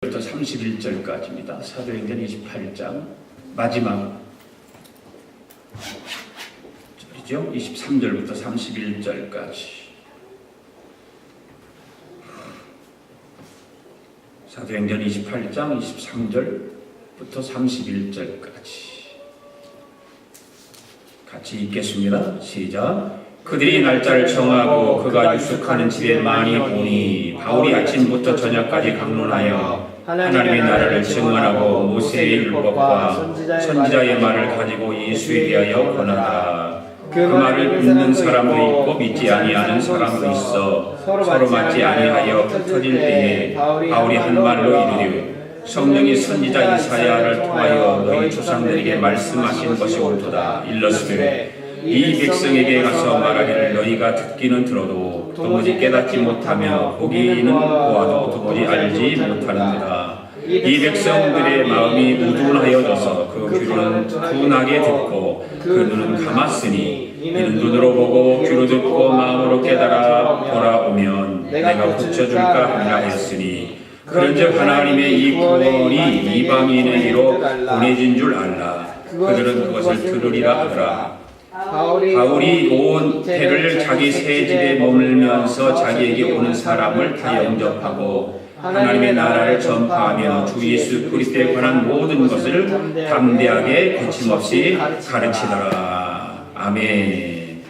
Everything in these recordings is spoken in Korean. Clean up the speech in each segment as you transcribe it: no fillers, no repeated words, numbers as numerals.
부터 31절까지입니다. 사도행전 28장 마지막 절이죠. 23절부터 31절까지. 사도행전 28장 23절부터 31절까지 같이 읽겠습니다. 시작. 그들이 날짜를 정하고 그가 유숙하는 집에 많이 오니 바울이 아침부터 저녁까지 강론하여 하나님의 나라를 증언하고 모세의 율법과 선지자의 말을 가지고 예수에 대하여 권하더라. 그 말을 믿는 사람도 있고 믿지 아니하는 사람도 있어 서로 맞지 아니하여 흩어질 때에 바울이 한 말로 이르되 성령이 선지자 이사야를 통하여 너희 조상들에게 말씀하신 것이 옳도다. 일렀으되 이 백성에게 가서 말하기를 너희가 듣기는 들어도 도무지 깨닫지 못하며 보기는 보아도 도무지 알지 못하는도다. 이 백성들의 마음이 우둔하여져서 그 귀로는 둔하게 듣고 그 눈은 감았으니 이는 눈으로 보고 귀로 듣고 마음으로 깨달아 돌아오면 내가 고쳐줄까 하리라 했으니 그런즉 하나님의 이 구원이 이방인에게로 보내진 줄 알라. 그들은 그것을 들으리라 하더라. 바울이 온 해를 자기 새 집에 머물면서 자기에게 오는 사람을 다 영접하고 하나님의 나라를 전파하며 주 예수 그리스도에 관한 모든 것을 담대하게 거침없이 가르치더라. 아멘.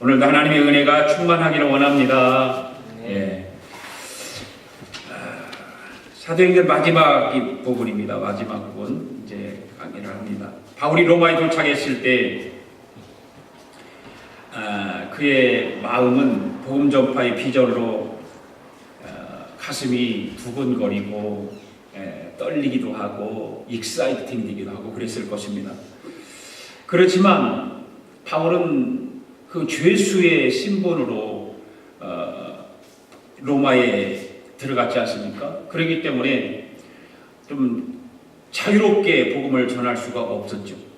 오늘도 하나님의 은혜가 충만하기를 원합니다. 예. 사도행전 마지막 부분입니다. 마지막 부분 이제 강의를 합니다. 바울이 로마에 도착했을 때 그의 마음은 복음 전파의 비전으로 가슴이 두근거리고 떨리기도 하고 익사이팅되기도 하고 그랬을 것입니다. 그렇지만 바울은 그 죄수의 신분으로 로마에 들어갔지 않습니까? 그렇기 때문에 좀 자유롭게 복음을 전할 수가 없었죠.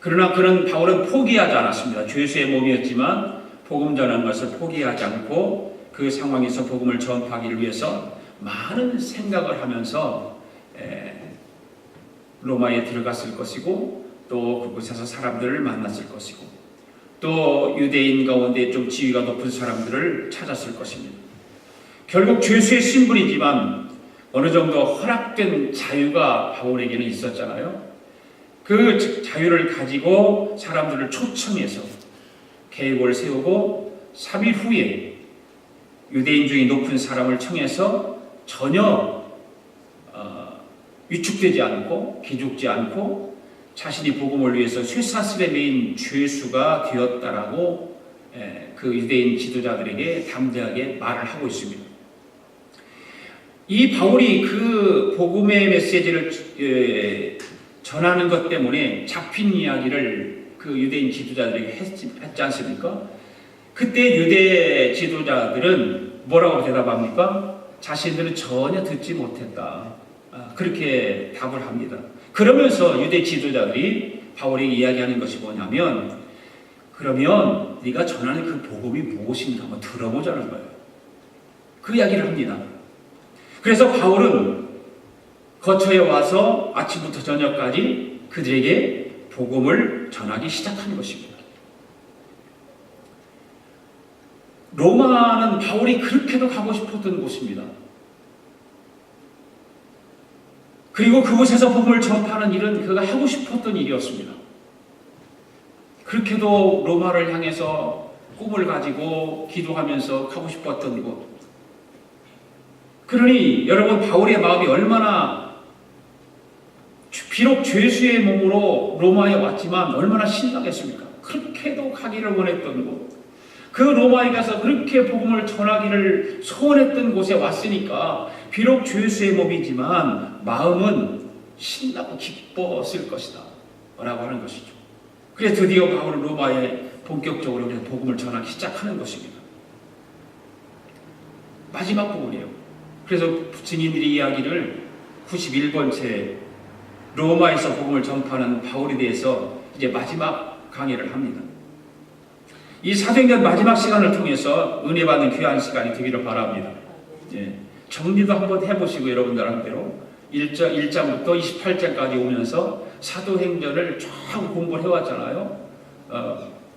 그러나 그런 바울은 포기하지 않았습니다. 죄수의 몸이었지만 복음 전하는 것을 포기하지 않고 그 상황에서 복음을 전파하기를 위해서 많은 생각을 하면서 로마에 들어갔을 것이고 또 그곳에서 사람들을 만났을 것이고 또 유대인 가운데 좀 지위가 높은 사람들을 찾았을 것입니다. 결국 죄수의 신분이지만 어느 정도 허락된 자유가 바울에게는 있었잖아요. 그 자유를 가지고 사람들을 초청해서 계획을 세우고 3일 후에 유대인 중에 높은 사람을 청해서 전혀 위축되지 않고 기죽지 않고 자신이 복음을 위해서 쇠사슬에 매인 죄수가 되었다라고 그 유대인 지도자들에게 담대하게 말을 하고 있습니다. 이 바울이 그 복음의 메시지를 전하는 것 때문에 잡힌 이야기를 그 유대인 지도자들에게 했지 않습니까? 그때 유대 지도자들은 뭐라고 대답합니까? 자신들은 전혀 듣지 못했다. 그렇게 답을 합니다. 그러면서 유대 지도자들이 바울에게 이야기하는 것이 뭐냐면 그러면 네가 전하는 그 복음이 무엇인가 한번 들어보자는 거예요. 그 이야기를 합니다. 그래서 바울은 거처에 와서 아침부터 저녁까지 그들에게 복음을 전하기 시작하는 것입니다. 로마는 바울이 그렇게도 가고 싶었던 곳입니다. 그리고 그곳에서 복음을 전파하는 일은 그가 하고 싶었던 일이었습니다. 그렇게도 로마를 향해서 꿈을 가지고 기도하면서 가고 싶었던 곳. 그러니 여러분 바울의 마음이 얼마나 비록 죄수의 몸으로 로마에 왔지만 얼마나 신나겠습니까? 그렇게도 가기를 원했던 곳. 그 로마에 가서 그렇게 복음을 전하기를 소원했던 곳에 왔으니까 비록 죄수의 몸이지만 마음은 신나고 기뻤을 것이다 라고 하는 것이죠. 그래서 드디어 바울은 로마에 본격적으로 복음을 전하기 시작하는 것입니다. 마지막 부분이에요. 그래서 증인들이 이야기를 91번째 로마에서 복음을 전파하는 바울에 대해서 이제 마지막 강의를 합니다. 이 사도행전 마지막 시간을 통해서 은혜 받는 귀한 시간이 되기를 바랍니다. 예. 정리도 한번 해보시고 여러분들 한대로 1장부터 28장까지 오면서 사도행전을 쫙 공부를 해왔잖아요.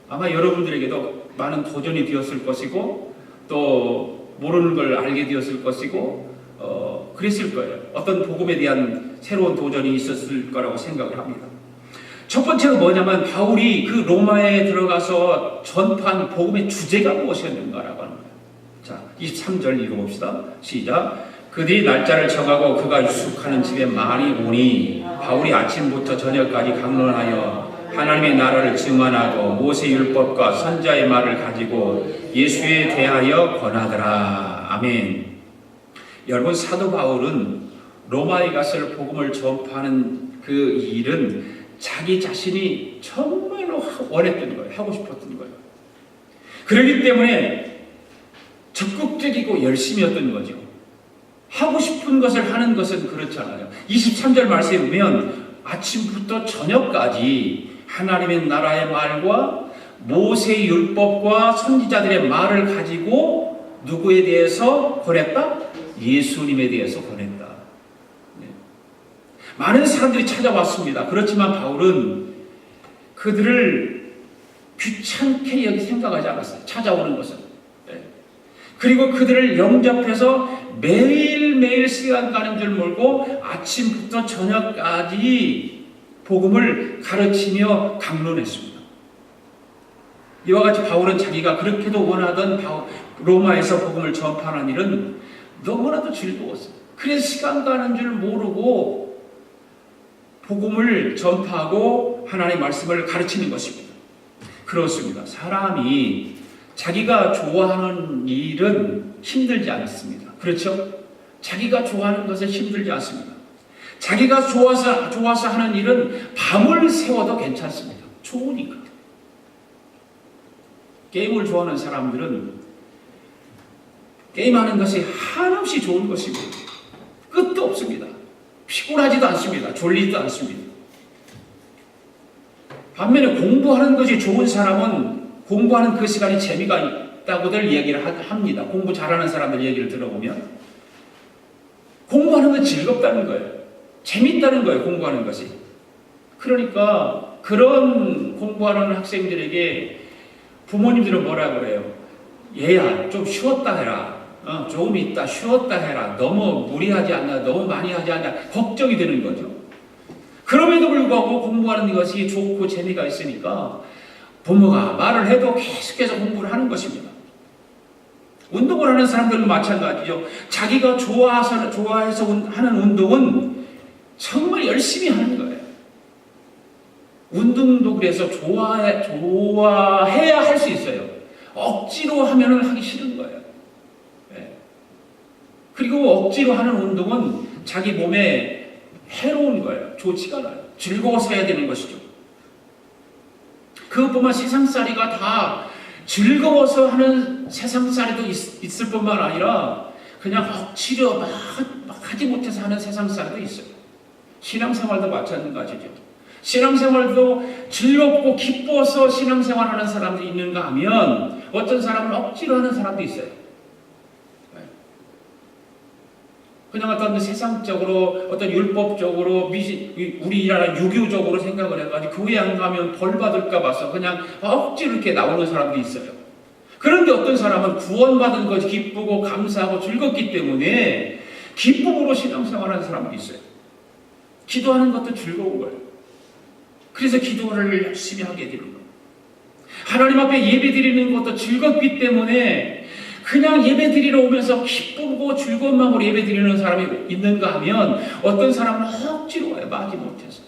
아마 여러분들에게도 많은 도전이 되었을 것이고 또 모르는 걸 알게 되었을 것이고 그랬을 거예요. 어떤 복음에 대한 새로운 도전이 있었을 거라고 생각을 합니다. 첫 번째가 뭐냐면 바울이 그 로마에 들어가서 전파한 복음의 주제가 무엇이었는가라고 하는 거예요. 자, 23절 읽어봅시다. 시작. 그들이 날짜를 정하고 그가 유숙하는 집에 많이 오니 바울이 아침부터 저녁까지 강론하여 하나님의 나라를 증언하고 모세 율법과 선자의 말을 가지고 예수에 대하여 권하더라. 아멘. 여러분, 사도 바울은 로마에 가서 복음을 전파하는 그 일은 자기 자신이 정말로 원했던 거예요. 하고 싶었던 거예요. 그렇기 때문에 적극적이고 열심이었던 거죠. 하고 싶은 것을 하는 것은 그렇잖아요. 23절 말씀에 보면 아침부터 저녁까지 하나님의 나라의 말과 모세 율법과 선지자들의 말을 가지고 누구에 대해서 권했다? 예수님에 대해서 권했다. 많은 사람들이 찾아왔습니다. 그렇지만 바울은 그들을 귀찮게 여기 생각하지 않았어요. 찾아오는 것은. 그리고 그들을 영접해서 매일매일 시간 가는 줄 모르고 아침부터 저녁까지 복음을 가르치며 강론했습니다. 이와 같이 바울은 자기가 그렇게도 원하던 로마에서 복음을 전파하는 일은 너무나도 즐거웠어요. 그래서 시간 가는 줄 모르고 복음을 전파하고 하나님의 말씀을 가르치는 것입니다. 그렇습니다. 사람이 자기가 좋아하는 일은 힘들지 않습니다. 그렇죠? 자기가 좋아하는 것은 힘들지 않습니다. 자기가 좋아서 하는 일은 밤을 새워도 괜찮습니다. 좋으니까. 게임을 좋아하는 사람들은 게임하는 것이 한없이 좋은 것이고 끝도 없습니다. 피곤하지도 않습니다. 졸리지도 않습니다. 반면에 공부하는 것이 좋은 사람은 공부하는 그 시간에 재미가 있다고들 얘기를 합니다. 공부 잘하는 사람들 얘기를 들어보면 공부하는 건 즐겁다는 거예요. 재밌다는 거예요. 공부하는 것이. 그러니까 그런 공부하는 학생들에게 부모님들은 뭐라 그래요? 얘야 좀 쉬었다 해라. 조금 있다 쉬었다 해라. 너무 무리하지 않나, 너무 많이 하지 않나 걱정이 되는 거죠. 그럼에도 불구하고 공부하는 것이 좋고 재미가 있으니까 부모가 말을 해도 계속해서 공부를 하는 것입니다. 운동을 하는 사람들도 마찬가지죠. 자기가 좋아해서 하는 운동은 정말 열심히 하는 거예요. 운동도 그래서 좋아해야 할 수 있어요. 억지로 하면은 하기 싫은 거예요. 그리고 억지로 하는 운동은 자기 몸에 해로운 거예요. 좋지가 않아요. 즐거워서 해야 되는 것이죠. 그것뿐만 세상살이가 다 즐거워서 하는 세상살이도 있을 뿐만 아니라 그냥 억지로 막 하지 못해서 하는 세상살이도 있어요. 신앙생활도 마찬가지죠. 신앙생활도 즐겁고 기뻐서 신앙생활하는 사람들이 있는가 하면 어떤 사람은 억지로 하는 사람도 있어요. 그냥 어떤 세상적으로 어떤 율법적으로 우리나라 유교적으로 생각을 해가지고 교회 안 가면 벌 받을까 봐서 그냥 억지로 이렇게 나오는 사람도 있어요. 그런데 어떤 사람은 구원받은 것이 기쁘고 감사하고 즐겁기 때문에 기쁨으로 신앙생활하는 사람도 있어요. 기도하는 것도 즐거운 거예요. 그래서 기도를 열심히 하게 되는 거예요. 하나님 앞에 예배 드리는 것도 즐겁기 때문에 그냥 예배 드리러 오면서 기쁘고 즐거운 마음으로 예배 드리는 사람이 있는가 하면 어떤 사람은 억지로 와요. 마지 못해서.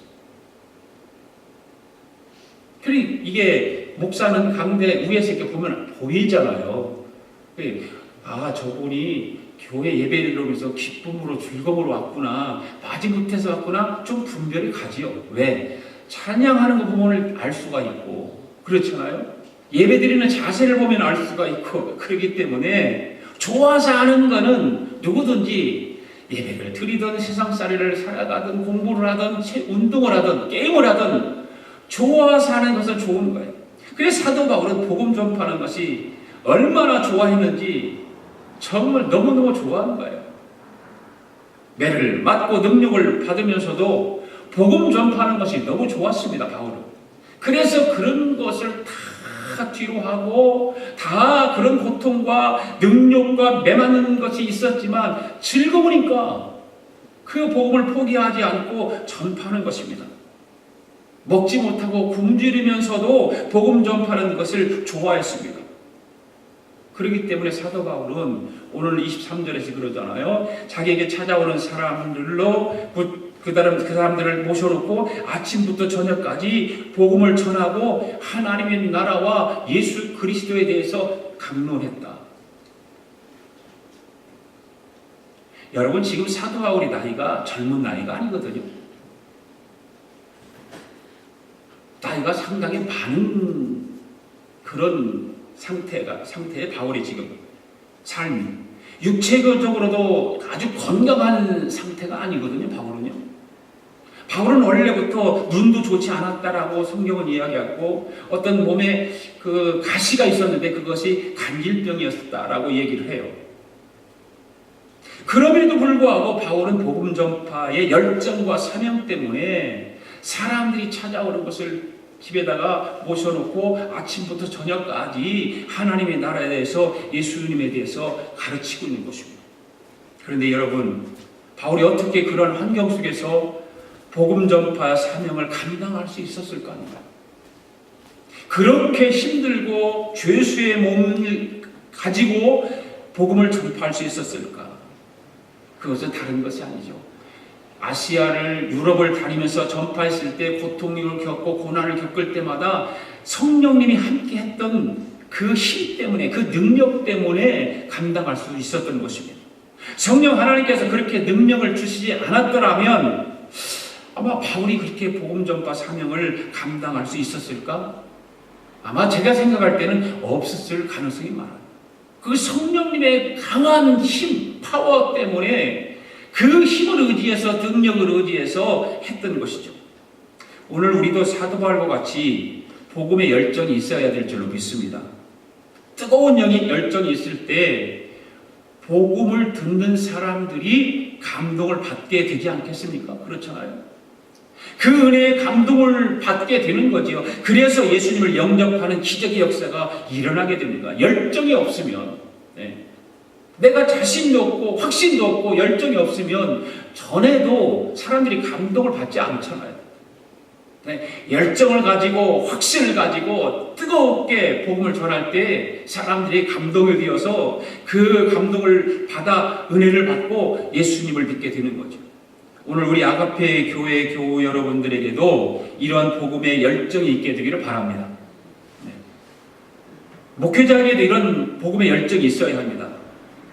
그리고 이게 목사는 강대 위에서 이렇게 보면 보이잖아요. 저분이 교회 예배를 오면서 기쁨으로 즐거움으로 왔구나. 마지 못해서 왔구나. 좀 분별이 가지요. 왜? 찬양하는 거 보면 알 수가 있고 그렇잖아요. 예배드리는 자세를 보면 알 수가 있고 그렇기 때문에 좋아서 하는 거는 누구든지 예배를 드리든 세상살이를 살아가든 공부를 하든 운동을 하든 게임을 하든 좋아서 하는 것은 좋은 거예요. 그래서 사도 바울은 복음 전파하는 것이 얼마나 좋아했는지 정말 너무너무 좋아하는 거예요. 매를 맞고 능력을 받으면서도 복음 전파하는 것이 너무 좋았습니다. 바울은. 그래서 그런 것을 다 뒤로 하고 다 그런 고통과 능력과 매맞는 것이 있었지만 즐거우니까 그 복음을 포기하지 않고 전파하는 것입니다. 먹지 못하고 굶주리면서도 복음 전파하는 것을 좋아했습니다. 그렇기 때문에 사도 바울은 오늘 23절에서 그러잖아요. 자기에게 찾아오는 사람들로 그 사람들을 모셔놓고 아침부터 저녁까지 복음을 전하고 하나님의 나라와 예수 그리스도에 대해서 강론했다. 여러분, 지금 사도 바울의 나이가 젊은 나이가 아니거든요. 나이가 상당히 많은 그런 상태의 바울이 지금 삶이 육체적으로도 아주 건강한 상태가 아니거든요. 바울은 원래부터 눈도 좋지 않았다라고 성경은 이야기하고 어떤 몸에 그 가시가 있었는데 그것이 간질병이었다라고 얘기를 해요. 그럼에도 불구하고 바울은 복음 전파의 열정과 사명 때문에 사람들이 찾아오는 것을 집에다가 모셔놓고 아침부터 저녁까지 하나님의 나라에 대해서 예수님에 대해서 가르치고 있는 것입니다. 그런데 여러분, 바울이 어떻게 그런 환경 속에서 복음 전파 사명을 감당할 수 있었을까 합니다. 그렇게 힘들고 죄수의 몸을 가지고 복음을 전파할 수 있었을까? 그것은 다른 것이 아니죠. 아시아를 유럽을 다니면서 전파했을 때 고통을 겪고 고난을 겪을 때마다 성령님이 함께 했던 그 힘 때문에, 그 능력 때문에 감당할 수 있었던 것입니다. 성령 하나님께서 그렇게 능력을 주시지 않았더라면 아마 바울이 그렇게 복음 전파 사명을 감당할 수 있었을까? 아마 제가 생각할 때는 없었을 가능성이 많아요. 그 성령님의 강한 힘, 파워 때문에 그 힘을 의지해서, 능력을 의지해서 했던 것이죠. 오늘 우리도 사도 바울과 같이 복음의 열정이 있어야 될 줄로 믿습니다. 뜨거운 열정이 있을 때 복음을 듣는 사람들이 감동을 받게 되지 않겠습니까? 그렇잖아요. 그 은혜에 감동을 받게 되는 거지요. 그래서 예수님을 영접하는 기적의 역사가 일어나게 됩니다. 열정이 없으면, 내가 자신도 없고 확신도 없고 열정이 없으면 전에도 사람들이 감동을 받지 않잖아요. 열정을 가지고 확신을 가지고 뜨겁게 복음을 전할 때 사람들이 감동에 되어서 그 감동을 받아 은혜를 받고 예수님을 믿게 되는 거죠. 오늘 우리 아가페 교회 교우 여러분들에게도 이러한 복음의 열정이 있게 되기를 바랍니다. 목회자에게도 이런 복음의 열정이 있어야 합니다.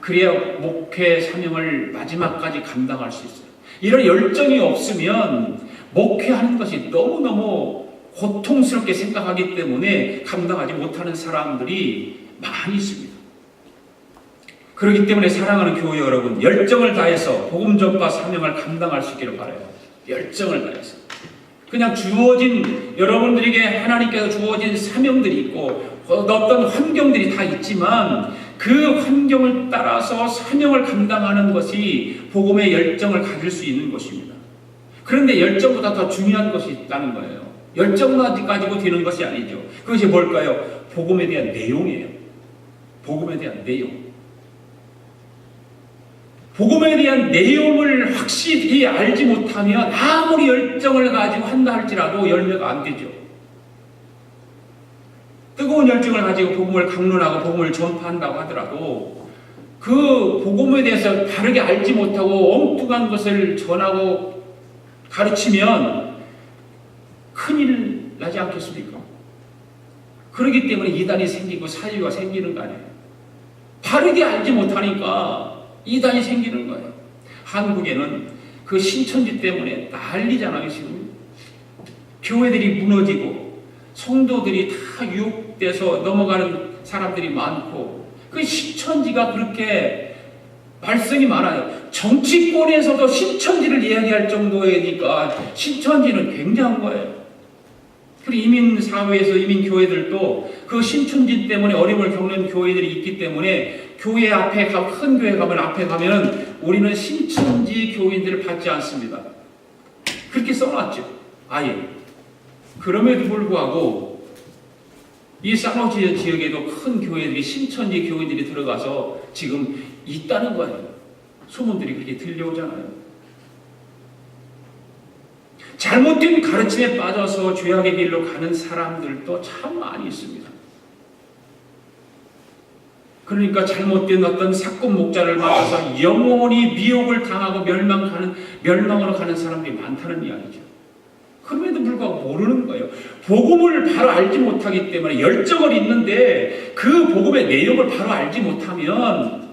그래야 목회 사명을 마지막까지 감당할 수 있어요. 이런 열정이 없으면 목회하는 것이 너무너무 고통스럽게 생각하기 때문에 감당하지 못하는 사람들이 많이 있습니다. 그렇기 때문에 사랑하는 교회 여러분, 열정을 다해서 복음 전파 사명을 감당할 수 있기를 바라요. 열정을 다해서. 그냥 주어진, 여러분들에게 하나님께서 주어진 사명들이 있고 어떤 환경들이 다 있지만 그 환경을 따라서 사명을 감당하는 것이 복음의 열정을 가질 수 있는 것입니다. 그런데 열정보다 더 중요한 것이 있다는 거예요. 열정만 가지고 되는 것이 아니죠. 그것이 뭘까요? 복음에 대한 내용이에요. 복음에 대한 내용. 복음에 대한 내용을 확실히 알지 못하면 아무리 열정을 가지고 한다 할지라도 열매가 안 되죠. 뜨거운 열정을 가지고 복음을 강론하고 복음을 전파한다고 하더라도 그 복음에 대해서 바르게 알지 못하고 엉뚱한 것을 전하고 가르치면 큰일 나지 않겠습니까? 그렇기 때문에 이단이 생기고 사유가 생기는 거 아니에요. 바르게 알지 못하니까 이단이 생기는 거예요. 한국에는 그 신천지 때문에 난리잖아요, 지금. 교회들이 무너지고 성도들이 다 유혹돼서 넘어가는 사람들이 많고 그 신천지가 그렇게 발성이 많아요. 정치권에서도 신천지를 이야기할 정도이니까 신천지는 굉장한 거예요. 그리고 이민사회에서 이민교회들도 그 신천지 때문에 어려움을 겪는 교회들이 있기 때문에 교회 앞에 큰 교회 가면 앞에 가면은 우리는 신천지 교인들을 받지 않습니다. 그렇게 써놨죠. 아예. 그럼에도 불구하고 이 사노지 지역에도 큰 교회들이 신천지 교인들이 들어가서 지금 있다는 거예요. 소문들이 그렇게 들려오잖아요. 잘못된 가르침에 빠져서 죄악의 길로 가는 사람들도 참 많이 있습니다. 그러니까 잘못된 어떤 사건 목자를 맞아서 영원히 미혹을 당하고 멸망으로 가는 사람들이 많다는 이야기죠. 그럼에도 불구하고 모르는 거예요. 복음을 바로 알지 못하기 때문에 열정을 있는데 그 복음의 내용을 바로 알지 못하면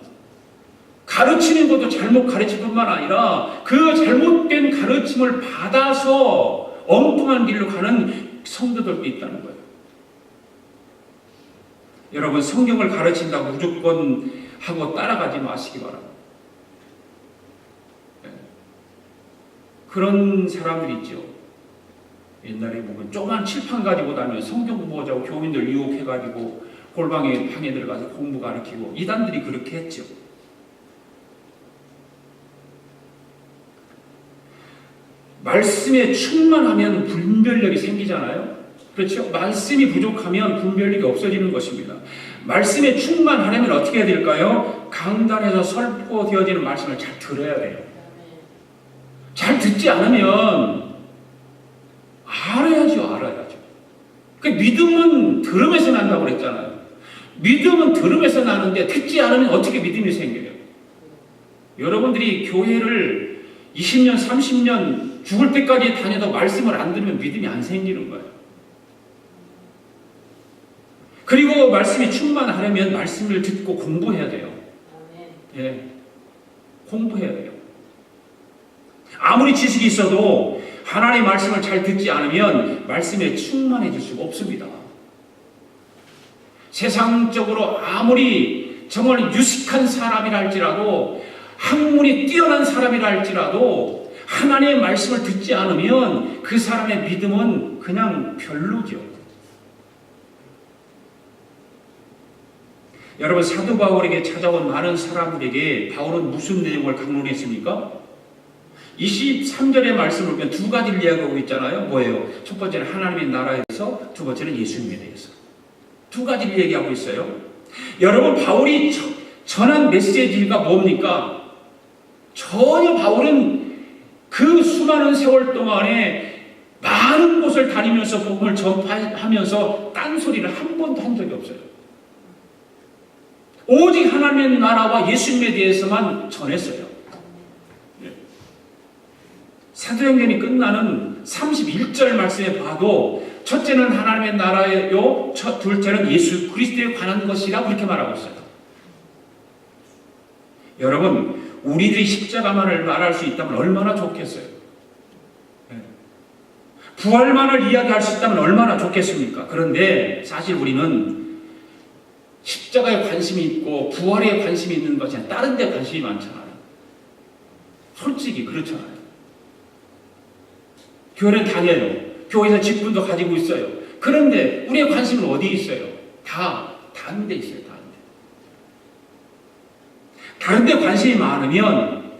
가르치는 것도 잘못 가르칠 뿐만 아니라 그 잘못된 가르침을 받아서 엉뚱한 길로 가는 성도들도 있다는 거예요. 여러분, 성경을 가르친다고 무조건 하고 따라가지 마시기 바랍니다. 그런 사람들이 있죠. 옛날에 보면 조그만 칠판 가지고 다니면 성경 공부하자고 교민들 유혹해가지고 골방에 방에 들어가서 공부 가르치고 이단들이 그렇게 했죠. 말씀에 충만하면 분별력이 생기잖아요. 그렇죠? 말씀이 부족하면 분별력이 없어지는 것입니다. 말씀에 충만하려면 어떻게 해야 될까요? 강단에서 설포되어지는 말씀을 잘 들어야 돼요. 잘 듣지 않으면 알아야죠. 그 믿음은 들음에서 난다고 그랬잖아요. 믿음은 들음에서 나는데 듣지 않으면 어떻게 믿음이 생겨요? 여러분들이 교회를 20년, 30년 죽을 때까지 다녀도 말씀을 안 들으면 믿음이 안 생기는 거예요. 그리고 말씀이 충만하려면 말씀을 듣고 공부해야 돼요. 예, 공부해야 돼요. 아무리 지식이 있어도 하나님의 말씀을 잘 듣지 않으면 말씀에 충만해질 수가 없습니다. 세상적으로 아무리 정말 유식한 사람이라 할지라도 학문이 뛰어난 사람이라 할지라도 하나님의 말씀을 듣지 않으면 그 사람의 믿음은 그냥 별로죠. 여러분, 사도 바울에게 찾아온 많은 사람들에게 바울은 무슨 내용을 강론했습니까? 23절의 말씀을 보면 두 가지를 이야기하고 있잖아요. 뭐예요? 첫 번째는 하나님의 나라에서, 두 번째는 예수님에 대해서. 두 가지를 얘기하고 있어요. 여러분, 바울이 전한 메시지가 뭡니까? 전혀 바울은 그 수많은 세월 동안에 많은 곳을 다니면서 복음을 전파하면서 딴소리를 한 번도 한 적이 없어요. 오직 하나님의 나라와 예수님에 대해서만 전했어요. 사도행전이 끝나는 31절 말씀에 봐도 첫째는 하나님의 나라요, 둘째는 예수 그리스도에 관한 것이라 그렇게 말하고 있어요. 여러분, 우리들이 십자가만을 말할 수 있다면 얼마나 좋겠어요. 부활만을 이야기할 수 있다면 얼마나 좋겠습니까? 그런데 사실 우리는 십자가에 관심이 있고 부활에 관심이 있는 것이 아니라 다른 데 관심이 많잖아요. 솔직히 그렇잖아요. 교회는 다녀요. 교회에서 직분도 가지고 있어요. 그런데 우리의 관심은 어디에 있어요? 다른 데 있어요. 다른 데 관심이 많으면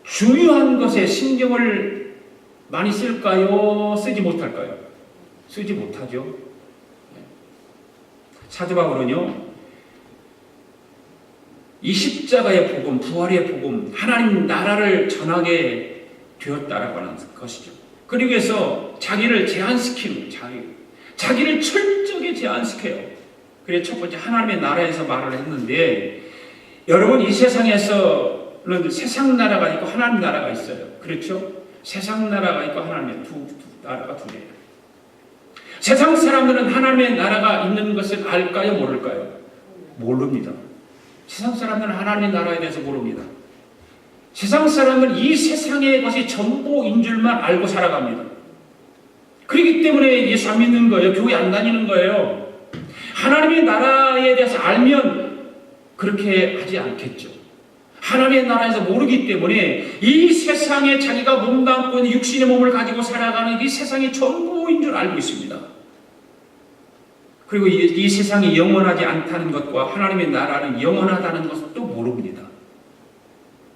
중요한 것에 신경을 많이 쓸까요? 쓰지 못할까요? 쓰지 못하죠. 사도 바울은요, 이 십자가의 복음, 부활의 복음, 하나님 나라를 전하게 되었다라고 하는 것이죠. 그리고 해서 자기를 제한시키는 거예요. 자기를 철저하게 제한시켜요. 그래서 첫 번째 하나님의 나라에서 말을 했는데, 여러분, 이 세상에서는 세상 나라가 있고 하나님 나라가 있어요. 그렇죠? 세상 나라가 있고 하나님의 나라가 두 개예요. 세상 사람들은 하나님의 나라가 있는 것을 알까요? 모를까요? 모릅니다. 세상 사람들은 하나님의 나라에 대해서 모릅니다. 세상 사람은 이 세상의 것이 전부인 줄만 알고 살아갑니다. 그렇기 때문에 예수 안 믿는 거예요. 교회 안 다니는 거예요. 하나님의 나라에 대해서 알면 그렇게 하지 않겠죠. 하나님의 나라에서 모르기 때문에 이 세상에 자기가 몸담고 있는 육신의 몸을 가지고 살아가는 이 세상이 전부인 줄 알고 있습니다. 그리고 이 세상이 영원하지 않다는 것과 하나님의 나라는 영원하다는 것을 또 모릅니다.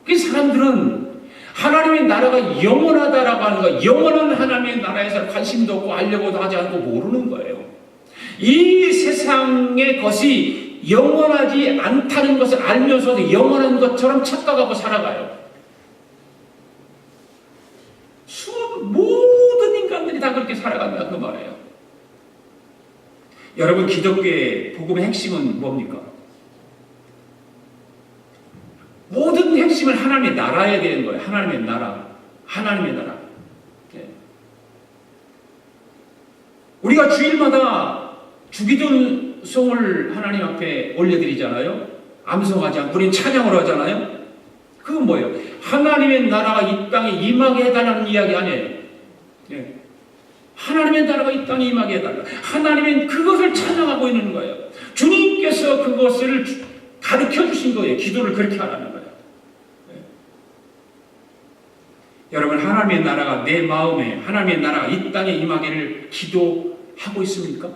그 사람들은 하나님의 나라가 영원하다라고 하는 거, 영원한 하나님의 나라에서 관심도 없고 알려고도 하지 않고 모르는 거예요. 이 세상의 것이 영원하지 않다는 것을 알면서도 영원한 것처럼 착각하고 살아가요. 모든 인간들이 다 그렇게 살아간다 그 말이에요. 여러분, 기독교의 복음의 핵심은 뭡니까? 모든 핵심은 하나님의 나라에 대한 거예요. 하나님의 나라. 하나님의 나라. 우리가 주일마다 주기도송을 하나님 앞에 올려드리잖아요. 암송하지 않고 우리는 찬양을 하잖아요. 그건 뭐예요? 하나님의 나라가 이 땅에 임하게 해달라는 이야기 아니에요. 하나님의 나라가 이 땅에 임하게 해달라. 하나님은 그것을 찬양하고 있는 거예요. 주님께서 그것을 가르쳐 주신 거예요. 기도를 그렇게 하라는 거예요. 여러분, 하나님의 나라가 내 마음에, 하나님의 나라가 이 땅에 임하기를 기도하고 있습니까?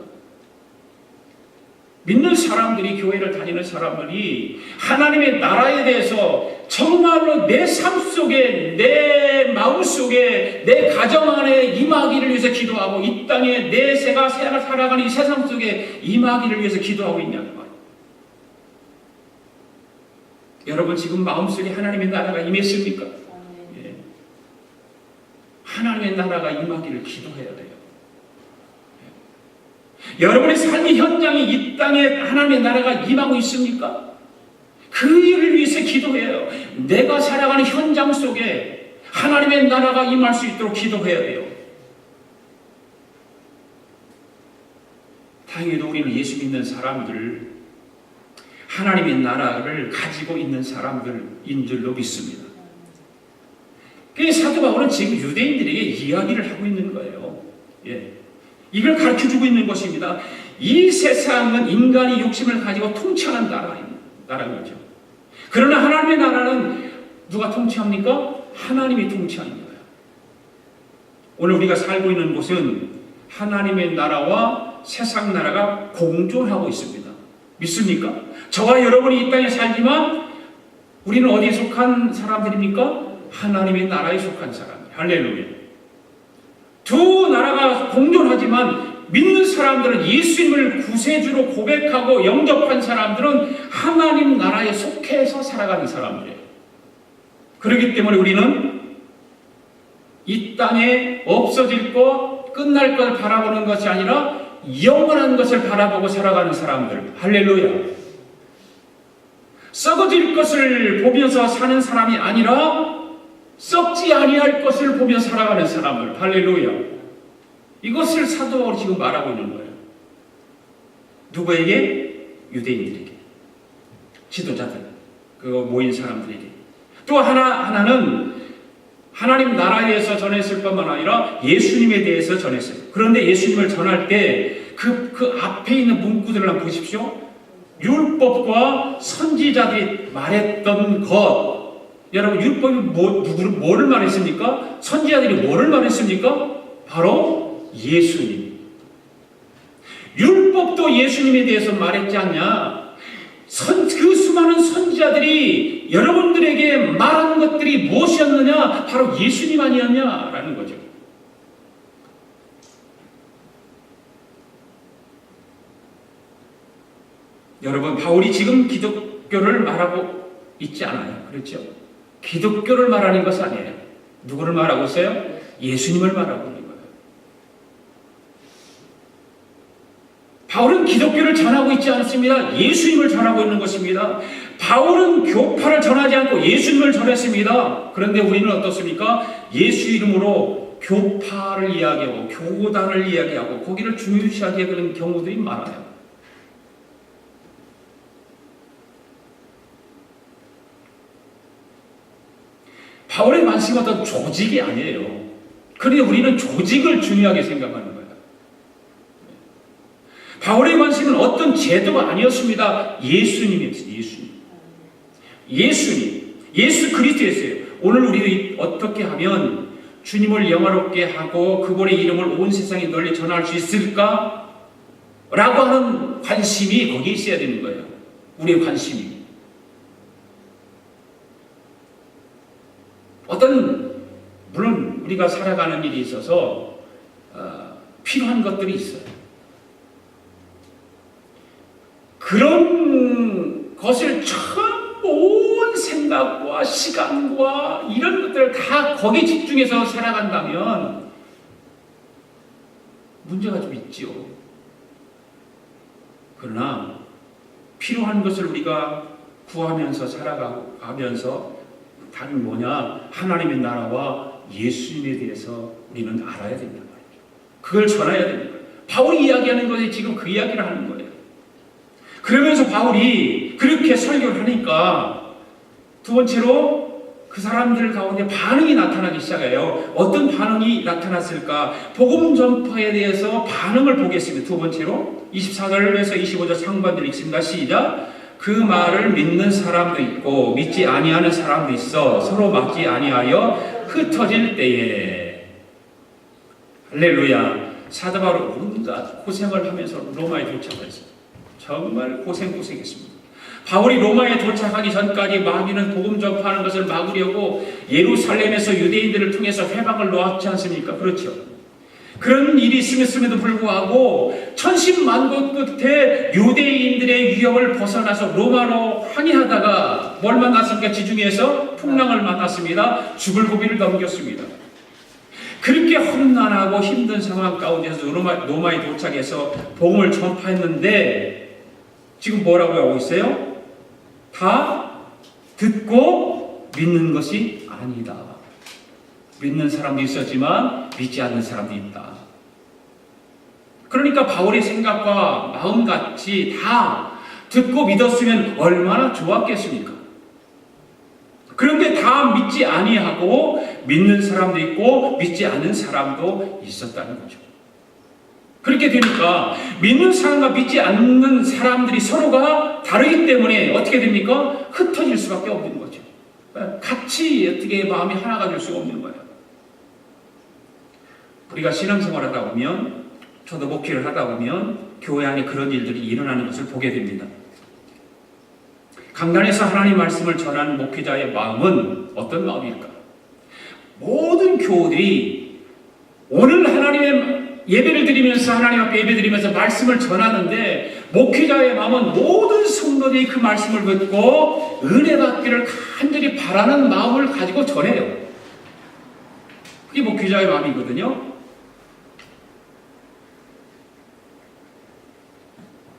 믿는 사람들이, 교회를 다니는 사람들이 하나님의 나라에 대해서 정말로 내 삶 속에, 내 마음 속에, 내 가정 안에 임하기를 위해서 기도하고 이 땅에 내 새가 살아가는 이 세상 속에 임하기를 위해서 기도하고 있냐는 말이에요. 여러분, 지금 마음속에 하나님의 나라가 임했습니까? 예. 하나님의 나라가 임하기를 기도해야 돼요. 여러분의 삶의 현장이 이 땅에 하나님의 나라가 임하고 있습니까? 그 일을 위해서 기도해요. 내가 살아가는 현장 속에 하나님의 나라가 임할 수 있도록 기도해야 돼요. 다행히도 우리는 예수 믿는 사람들, 하나님의 나라를 가지고 있는 사람들인 줄로 믿습니다. 그래서 사도 바울은 지금 유대인들에게 이야기를 하고 있는 거예요. 예. 이걸 가르쳐주고 있는 것입니다. 이 세상은 인간이 욕심을 가지고 통치하는 나라인 거죠. 그러나 하나님의 나라는 누가 통치합니까? 하나님이 통치하는 거예요. 오늘 우리가 살고 있는 곳은 하나님의 나라와 세상 나라가 공존하고 있습니다. 믿습니까? 저와 여러분이 이 땅에 살지만 우리는 어디에 속한 사람들입니까? 하나님의 나라에 속한 사람들. 할렐루야. 두 나라가 공존하지만 믿는 사람들은 예수님을 구세주로 고백하고 영접한 사람들은 하나님 나라에 속해서 살아가는 사람들이에요. 그렇기 때문에 우리는 이 땅에 없어질 것, 끝날 것 바라보는 것이 아니라 영원한 것을 바라보고 살아가는 사람들. 할렐루야. 썩어질 것을 보면서 사는 사람이 아니라 썩지 아니할 것을 보며 살아가는 사람들. 할렐루야. 이것을 사도 바울이 지금 말하고 있는 거예요. 누구에게? 유대인들에게. 지도자들. 그 모인 사람들에게. 또 하나는 하나님 나라에 대해서 전했을 뿐만 아니라 예수님에 대해서 전했어요. 그런데 예수님을 전할 때 그 앞에 있는 문구들을 한번 보십시오. 율법과 선지자들이 말했던 것. 여러분, 율법이 뭐를 말했습니까? 선지자들이 뭐를 말했습니까? 바로 예수님. 율법도 예수님에 대해서 말했지 않냐? 그 수많은 선지자들이 여러분들에게 말한 것들이 무엇이었느냐? 바로 예수님 아니었냐라는 거죠. 여러분, 바울이 지금 기독교를 말하고 있지 않아요. 그렇죠? 기독교를 말하는 것이 아니에요. 누구를 말하고 있어요? 예수님을 말하고 있는 거예요. 바울은 기독교를 전하고 있지 않습니다. 예수님을 전하고 있는 것입니다. 바울은 교파를 전하지 않고 예수님을 전했습니다. 그런데 우리는 어떻습니까? 예수 이름으로 교파를 이야기하고 교단을 이야기하고 거기를 중요시하게 되는 경우들이 많아요. 바울의 관심은 어떤 조직이 아니에요. 그런데 우리는 조직을 중요하게 생각하는 거예요. 바울의 관심은 어떤 제도가 아니었습니다. 예수님이었어요. 예수님. 예수 그리스도였어요. 오늘 우리도 어떻게 하면 주님을 영화롭게 하고 그분의 이름을 온 세상에 널리 전할 수 있을까? 라고 하는 관심이 거기에 있어야 되는 거예요. 우리의 관심이. 물론 우리가 살아가는 일이 있어서 필요한 것들이 있어요. 그런 것을 전부 온 생각과 시간과 이런 것들을 다 거기에 집중해서 살아간다면 문제가 좀 있죠. 그러나 필요한 것을 우리가 구하면서 살아가면서 다른 뭐냐? 하나님의 나라와 예수님에 대해서 우리는 알아야 된단 말이죠. 그걸 전해야 되는 거예요. 바울이 이야기하는 것이 지금 그 이야기를 하는 거예요. 그러면서 바울이 그렇게 설교를 하니까 두 번째로 그 사람들 가운데 반응이 나타나기 시작해요. 어떤 반응이 나타났을까? 복음 전파에 대해서 반응을 보겠습니다. 두 번째로 24절에서 25절 상반절 읽습니다. 시작. 그 말을 믿는 사람도 있고 믿지 아니하는 사람도 있어 서로 맞지 아니하여 흩어질 때에. 할렐루야. 사도 바울은 온갖 고생을 하면서 로마에 도착했습니다. 정말 고생했습니다. 바울이 로마에 도착하기 전까지 마귀는 복음 전파하는 것을 막으려고 예루살렘에서 유대인들을 통해서 회방을 놓았지 않습니까? 그렇죠. 그런 일이 있음에도 불구하고 천신만고 끝에 유대인들의 위협을 벗어나서 로마로 항해하다가 뭘 만났습니까? 지중해에서 풍랑을 만났습니다. 죽을 고비를 넘겼습니다. 그렇게 험난하고 힘든 상황 가운데서 로마에 도착해서 복음을 전파했는데 지금 뭐라고 하고 있어요? 다 듣고 믿는 것이 아니다. 믿는 사람도 있었지만 믿지 않는 사람도 있다. 그러니까 바울의 생각과 마음같이 다 듣고 믿었으면 얼마나 좋았겠습니까? 그런데 다 믿지 아니하고 믿는 사람도 있고 믿지 않는 사람도 있었다는 거죠. 그렇게 되니까 믿는 사람과 믿지 않는 사람들이 서로가 다르기 때문에 어떻게 됩니까? 흩어질 수밖에 없는 거죠. 같이 어떻게 마음이 하나가 될 수가 없는 거예요. 우리가 신앙생활을 하다 보면, 저도 목회를 하다 보면 교회 안에 그런 일들이 일어나는 것을 보게 됩니다. 강단에서 하나님 말씀을 전하는 목회자의 마음은 어떤 마음일까? 모든 교우들이 오늘 하나님의 예배를 드리면서 하나님 앞에 예배 드리면서 말씀을 전하는데 목회자의 마음은 모든 성도들이 그 말씀을 듣고 은혜 받기를 간절히 바라는 마음을 가지고 전해요. 그게 목회자의 마음이거든요.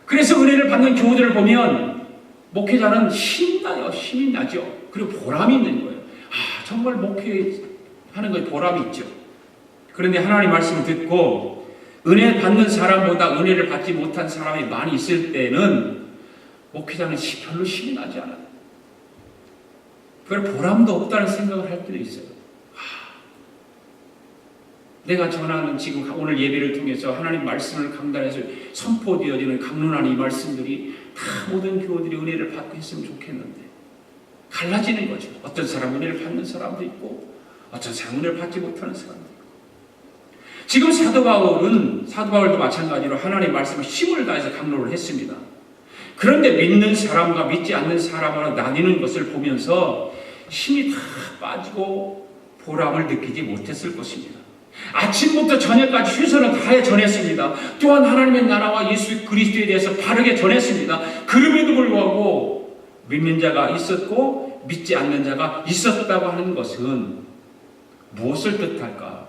그래서 은혜를 받는 교우들을 보면 목회자는 힘이 나죠. 그리고 보람이 있는 거예요. 정말 목회하는 것에 보람이 있죠. 그런데 하나님 말씀을 듣고 은혜 받는 사람보다 은혜를 받지 못한 사람이 많이 있을 때는 목회자는 별로 힘이 나지 않아요. 별 보람도 없다는 생각을 할 때도 있어요. 내가 전하는 지금 오늘 예배를 통해서 하나님 말씀을 강단에서 선포되어지는 강론하는 이 말씀들이 다 모든 교우들이 은혜를 받고 했으면 좋겠는데 갈라지는 거죠. 어떤 사람은 은혜를 받는 사람도 있고 어떤 사람은 은혜를 받지 못하는 사람도 있고. 지금 사도 바울도 마찬가지로 하나님의 말씀을 힘을 다해서 강론을 했습니다. 그런데 믿는 사람과 믿지 않는 사람으로 나뉘는 것을 보면서 힘이 다 빠지고 보람을 느끼지 못했을 것입니다. 아침부터 저녁까지 최선을 다해 전했습니다. 또한 하나님의 나라와 예수 그리스도에 대해서 바르게 전했습니다. 그럼에도 불구하고 믿는 자가 있었고 믿지 않는 자가 있었다고 하는 것은 무엇을 뜻할까?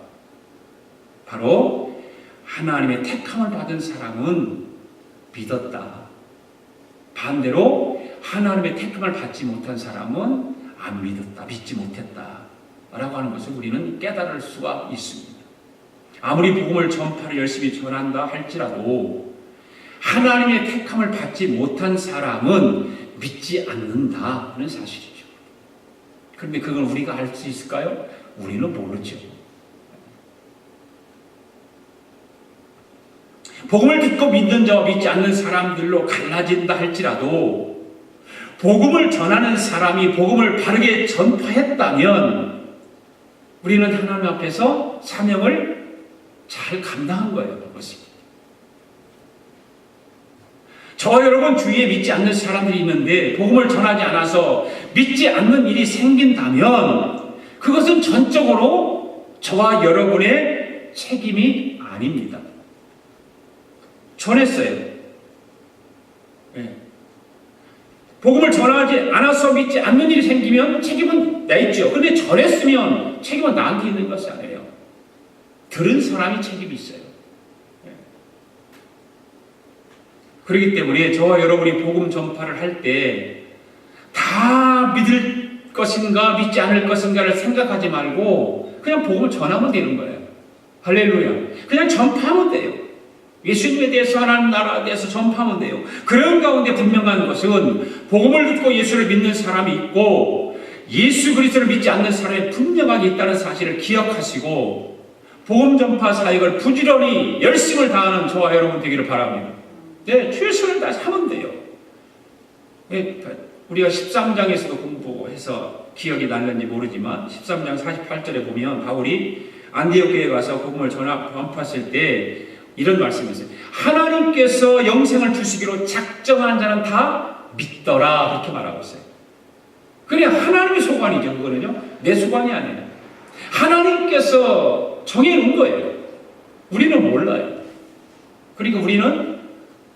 바로 하나님의 택함을 받은 사람은 믿었다. 반대로 하나님의 택함을 받지 못한 사람은 안 믿었다, 믿지 못했다 라고 하는 것을 우리는 깨달을 수가 있습니다. 아무리 복음을 전파를 열심히 전한다 할지라도 하나님의 택함을 받지 못한 사람은 믿지 않는다 하는 사실이죠. 그런데 그걸 우리가 알 수 있을까요? 우리는 모르죠. 복음을 듣고 믿는 자와 믿지 않는 사람들로 갈라진다 할지라도 복음을 전하는 사람이 복음을 바르게 전파했다면 우리는 하나님 앞에서 사명을 잘 감당한 거예요. 그것이. 저와 여러분 주위에 믿지 않는 사람들이 있는데 복음을 전하지 않아서 믿지 않는 일이 생긴다면 그것은 전적으로 저와 여러분의 책임이 아닙니다. 전했어요. 네. 복음을 전하지 않아서 믿지 않는 일이 생기면 책임은 나 있죠. 그런데 전했으면 책임은 나한테 있는 것이 아니에요. 들은 사람이 책임이 있어요. 네. 그렇기 때문에 저와 여러분이 복음 전파를 할 때 다 믿을 것인가 믿지 않을 것인가를 생각하지 말고 그냥 복음을 전하면 되는 거예요. 할렐루야. 그냥 전파하면 돼요. 예수님에 대해서 하나님 나라에 대해서 전파하면 돼요. 그런 가운데 분명한 것은 복음을 듣고 예수를 믿는 사람이 있고 예수 그리스도를 믿지 않는 사람이 분명하게 있다는 사실을 기억하시고 복음 전파 사역을 부지런히 열심을 다하는 저와 여러분 되기를 바랍니다. 네, 최선을 다해서 하면 돼요. 네, 우리가 13장에서도 공부해서 기억이 날는지 모르지만 13장 48절에 보면 바울이 안디옥 교회에 가서 복음을 전파했을 때 이런 말씀이 있어요. 하나님께서 영생을 주시기로 작정한 자는 다 믿더라 그렇게 말하고 있어요. 그냥 하나님의 소관이죠. 그거는요. 내 소관이 아니에요. 하나님께서 정해놓은 거예요. 우리는 몰라요. 그러니까 우리는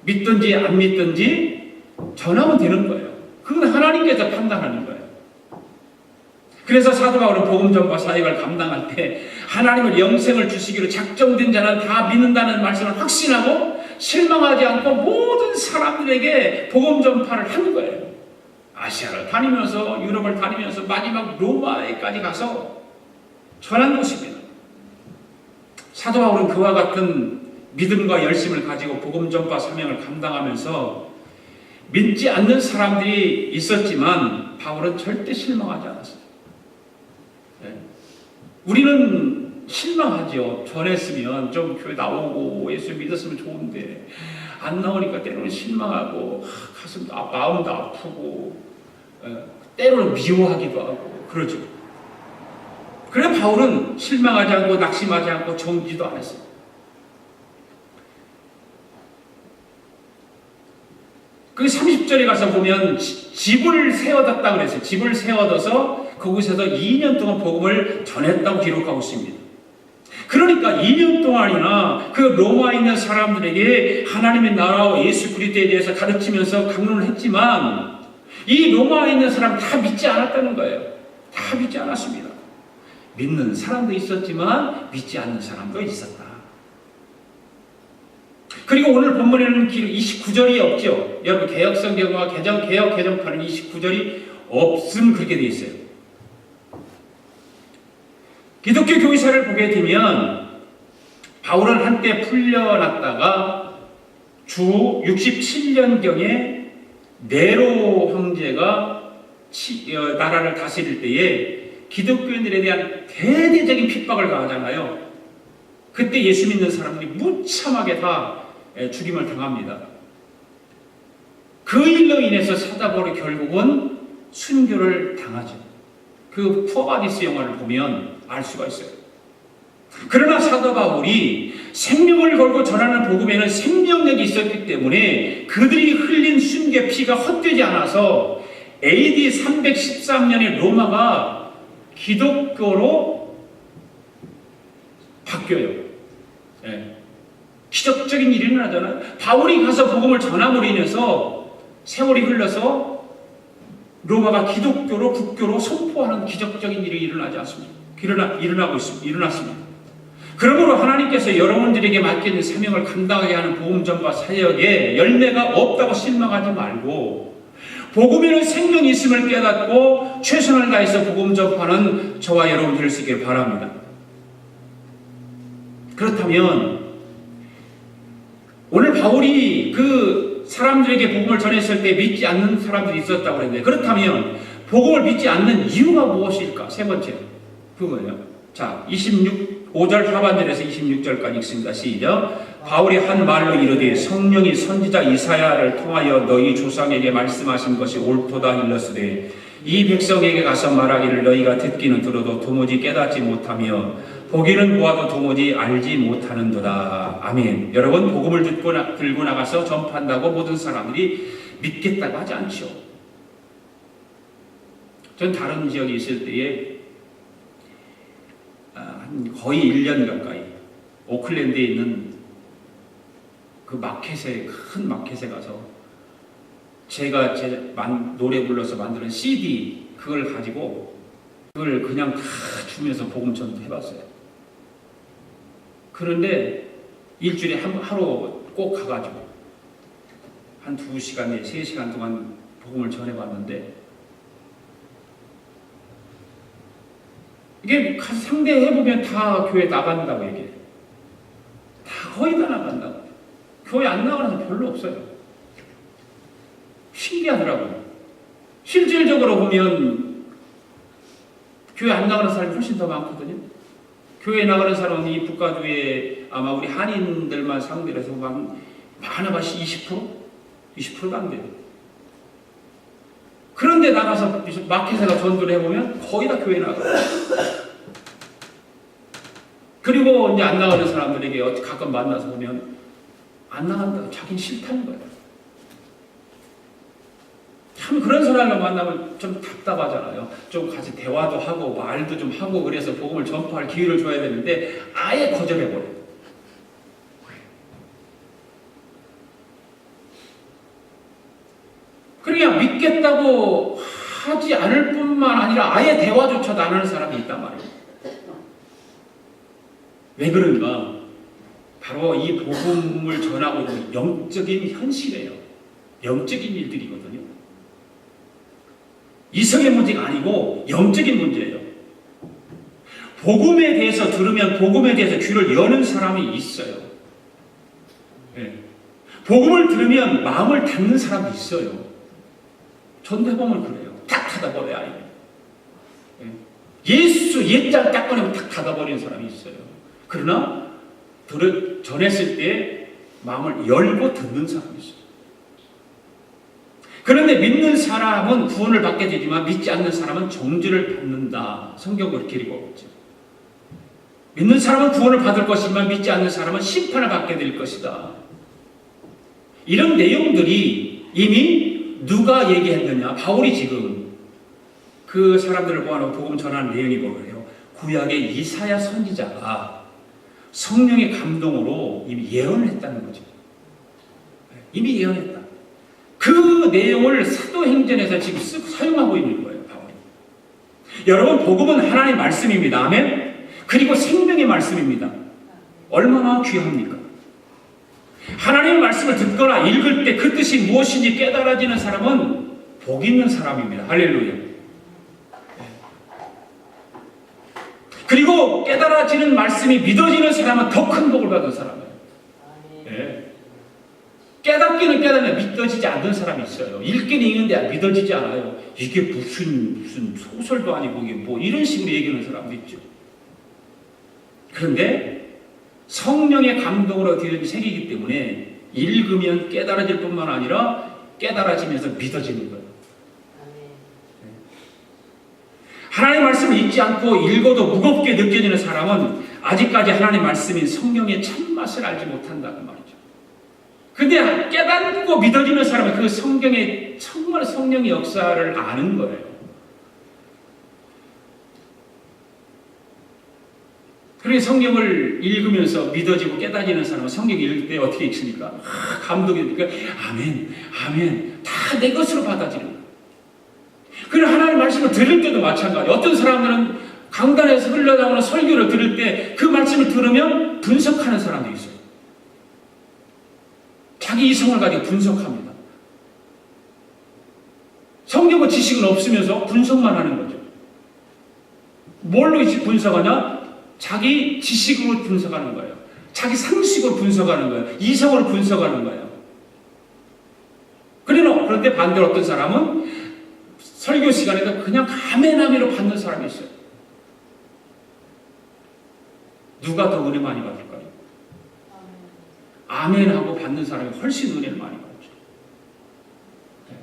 믿든지 안 믿든지 전하면 되는 거예요. 그건 하나님께서 판단하는 거예요. 그래서 사도 바울은 복음 전파 사역을 감당할 때 하나님을 영생을 주시기로 작정된 자는 다 믿는다는 말씀을 확신하고 실망하지 않고 모든 사람들에게 복음 전파를 하는 거예요. 아시아를 다니면서 유럽을 다니면서 마지막 로마에까지 가서 전한 것입니다. 사도 바울은 그와 같은 믿음과 열심을 가지고 복음 전파 사명을 감당하면서 믿지 않는 사람들이 있었지만 바울은 절대 실망하지 않았어요. 네. 우리는 실망하죠. 전했으면 좀 교회 나오고 예수 믿었으면 좋은데 안 나오니까 때로는 실망하고 가슴도 마음도 아프고 때로는 미워하기도 하고 그러죠. 그래 바울은 실망하지 않고 낙심하지 않고 정지도 않았어요. 그 30절에 가서 보면 집을 세워뒀다고 그랬어요. 집을 세워둬서 그곳에서 2년 동안 복음을 전했다고 기록하고 있습니다. 그러니까 2년 동안이나 그 로마에 있는 사람들에게 하나님의 나라와 예수 그리스도에 대해서 가르치면서 강론을 했지만 이 로마에 있는 사람 다 믿지 않았다는 거예요. 다 믿지 않았습니다. 믿는 사람도 있었지만 믿지 않는 사람도 있었다. 그리고 오늘 본문에는 29절이 없죠. 여러분 개혁성경과 개혁 개정판은 29절이 없음 그렇게 되어 있어요. 기독교 교회사를 보게 되면 바울은 한때 풀려났다가 주 67년경에 네로 황제가 나라를 다스릴 때에 기독교인들에 대한 대대적인 핍박을 가하잖아요. 그때 예수 믿는 사람들이 무참하게 다 죽임을 당합니다. 그 일로 인해서 사도 바울이 결국은 순교를 당하죠. 그 푸어바디스 영화를 보면 알 수가 있어요. 그러나 사도 바울이 생명을 걸고 전하는 복음에는 생명력이 있었기 때문에 그들이 흘린 순교의 피가 헛되지 않아서 AD 313년에 로마가 기독교로 바뀌어요. 네. 기적적인 일이 일어나잖아요. 바울이 가서 복음을 전함으로 인해서 세월이 흘러서 로마가 기독교로 국교로 선포하는 기적적인 일이 일어나지 않습니다. 일어났습니다. 그러므로 하나님께서 여러분들에게 맡긴 사명을 감당하게 하는 복음 전파 사역에 열매가 없다고 실망하지 말고 복음에는 생명이 있음을 깨닫고 최선을 다해서 복음 전파는 저와 여러분 될 수 있기를 바랍니다. 그렇다면 오늘 바울이 그 사람들에게 복음을 전했을 때 믿지 않는 사람들이 있었다고 그랬는데 그렇다면 복음을 믿지 않는 이유가 무엇일까? 세 번째 그거예요. 자, 5절 하반절에서 26절까지 읽습니다. 시작. 바울이 한 말로 이르되 성령이 선지자 이사야를 통하여 너희 조상에게 말씀하신 것이 옳도다 일렀으되 이 백성에게 가서 말하기를 너희가 듣기는 들어도 도무지 깨닫지 못하며 보기는 보아도 도무지 알지 못하는도다. 아멘. 여러분, 복음을 들고 나가서 전파한다고 모든 사람들이 믿겠다고 하지 않죠. 전 다른 지역에 있을 때에 거의 1년 가까이 오클랜드에 있는 그 마켓에, 큰 마켓에 가서 제가 제 노래 불러서 만드는 CD 그걸 가지고 그걸 그냥 다 주면서 복음 전도해봤어요. 그런데 일주일에 하루 꼭 가가지고 한 2시간, 3시간 동안 복음을 전해봤는데 이게 상대해보면 다 교회 나간다고 얘기해요. 거의 다 나간다고. 교회 안 나가는 사람 별로 없어요. 신기하더라고요. 실질적으로 보면 교회 안 나가는 사람이 훨씬 더 많거든요. 교회 나가는 사람은 이 북가주에 아마 우리 한인들만 상대로 해서 많아봤자 20%? 20%가 안 돼요. 그런데 나가서 마켓에서 전도를 해보면 거의 다 교회 나가요. 그리고 이제 안 나가는 사람들에게 가끔 만나서 보면 안 나간다고 자기는 싫다는 거예요. 참 그런 사람을 만나면 좀 답답하잖아요. 좀 같이 대화도 하고 말도 좀 하고 그래서 복음을 전파할 기회를 줘야 되는데 아예 거절해버려요. 그러니까 믿겠다고 하지 않을 뿐만 아니라 아예 대화조차도 안 하는 사람이 있단 말이에요. 왜 그런가? 바로 이 복음을 전하고 있는 영적인 현실이에요. 영적인 일들이거든요. 이성의 문제가 아니고 영적인 문제예요. 복음에 대해서 들으면 복음에 대해서 귀를 여는 사람이 있어요. 네. 복음을 들으면 마음을 닫는 사람이 있어요. 전대범은 그래요. 탁 닫아버려요. 아예. 네. 예수 옛장 딱 꺼내면 탁 닫아버리는 사람이 있어요. 그러나 전했을 때 마음을 열고 듣는 사람이 있어요. 그런데 믿는 사람은 구원을 받게 되지만 믿지 않는 사람은 정죄를 받는다. 성경은 그렇게 읽고 있죠. 믿는 사람은 구원을 받을 것이지만 믿지 않는 사람은 심판을 받게 될 것이다. 이런 내용들이 이미 누가 얘기했느냐? 바울이 지금 그 사람들을 모아놓고 복음 전하는 내용이 뭐예요? 구약의 이사야 선지자가 성령의 감동으로 이미 예언을 했다는 거죠. 이미 예언했다. 그 내용을 사도행전에서 지금 사용하고 있는 거예요, 바울이. 여러분, 복음은 하나님의 말씀입니다. 아멘? 그리고 생명의 말씀입니다. 얼마나 귀합니까? 하나님의 말씀을 듣거나 읽을 때 그 뜻이 무엇인지 깨달아지는 사람은 복 있는 사람입니다. 할렐루야. 그리고 깨달아지는 말씀이 믿어지는 사람은 더 큰 복을 받은 사람이에요. 네. 깨닫기는 깨닫는데 믿어지지 않는 사람이 있어요. 읽기는 읽는데 믿어지지 않아요. 이게 무슨 소설도 아니고 이게 뭐 이런 식으로 얘기하는 사람도 있죠. 그런데 성령의 감동으로 어떻게든 새기기 때문에 읽으면 깨달아질 뿐만 아니라 깨달아지면서 믿어지는 거예요. 하나님의 말씀을 읽지 않고 읽어도 무겁게 느껴지는 사람은 아직까지 하나님의 말씀인 성령의 참맛을 알지 못한다는 말이죠. 근데 깨닫고 믿어지는 사람은 그 성경의 정말 성령의 역사를 아는 거예요. 그래서 성경을 읽으면서 믿어지고 깨닫지는 사람은 성경 읽을 때 어떻게 읽습니까? 감동이 되니까 아멘, 아멘, 다 내 것으로 받아지는 거예요. 그리고 하나님의 말씀을 들을 때도 마찬가지예요. 어떤 사람들은 강단에서 흘러나오는 설교를 들을 때 그 말씀을 들으면 분석하는 사람도 있어요. 자기 이성을 가지고 분석합니다. 성경의 지식은 없으면서 분석만 하는 거죠. 뭘로 분석하냐? 자기 지식으로 분석하는 거예요. 자기 상식으로 분석하는 거예요. 이성으로 분석하는 거예요. 그런데 반대로 어떤 사람은 설교 시간에도 그냥 아멘아멘으로 받는 사람이 있어요. 누가 더 은혜 많이 받을까요? 아멘하고 받는 사람이 훨씬 은혜를 많이 받죠. 네.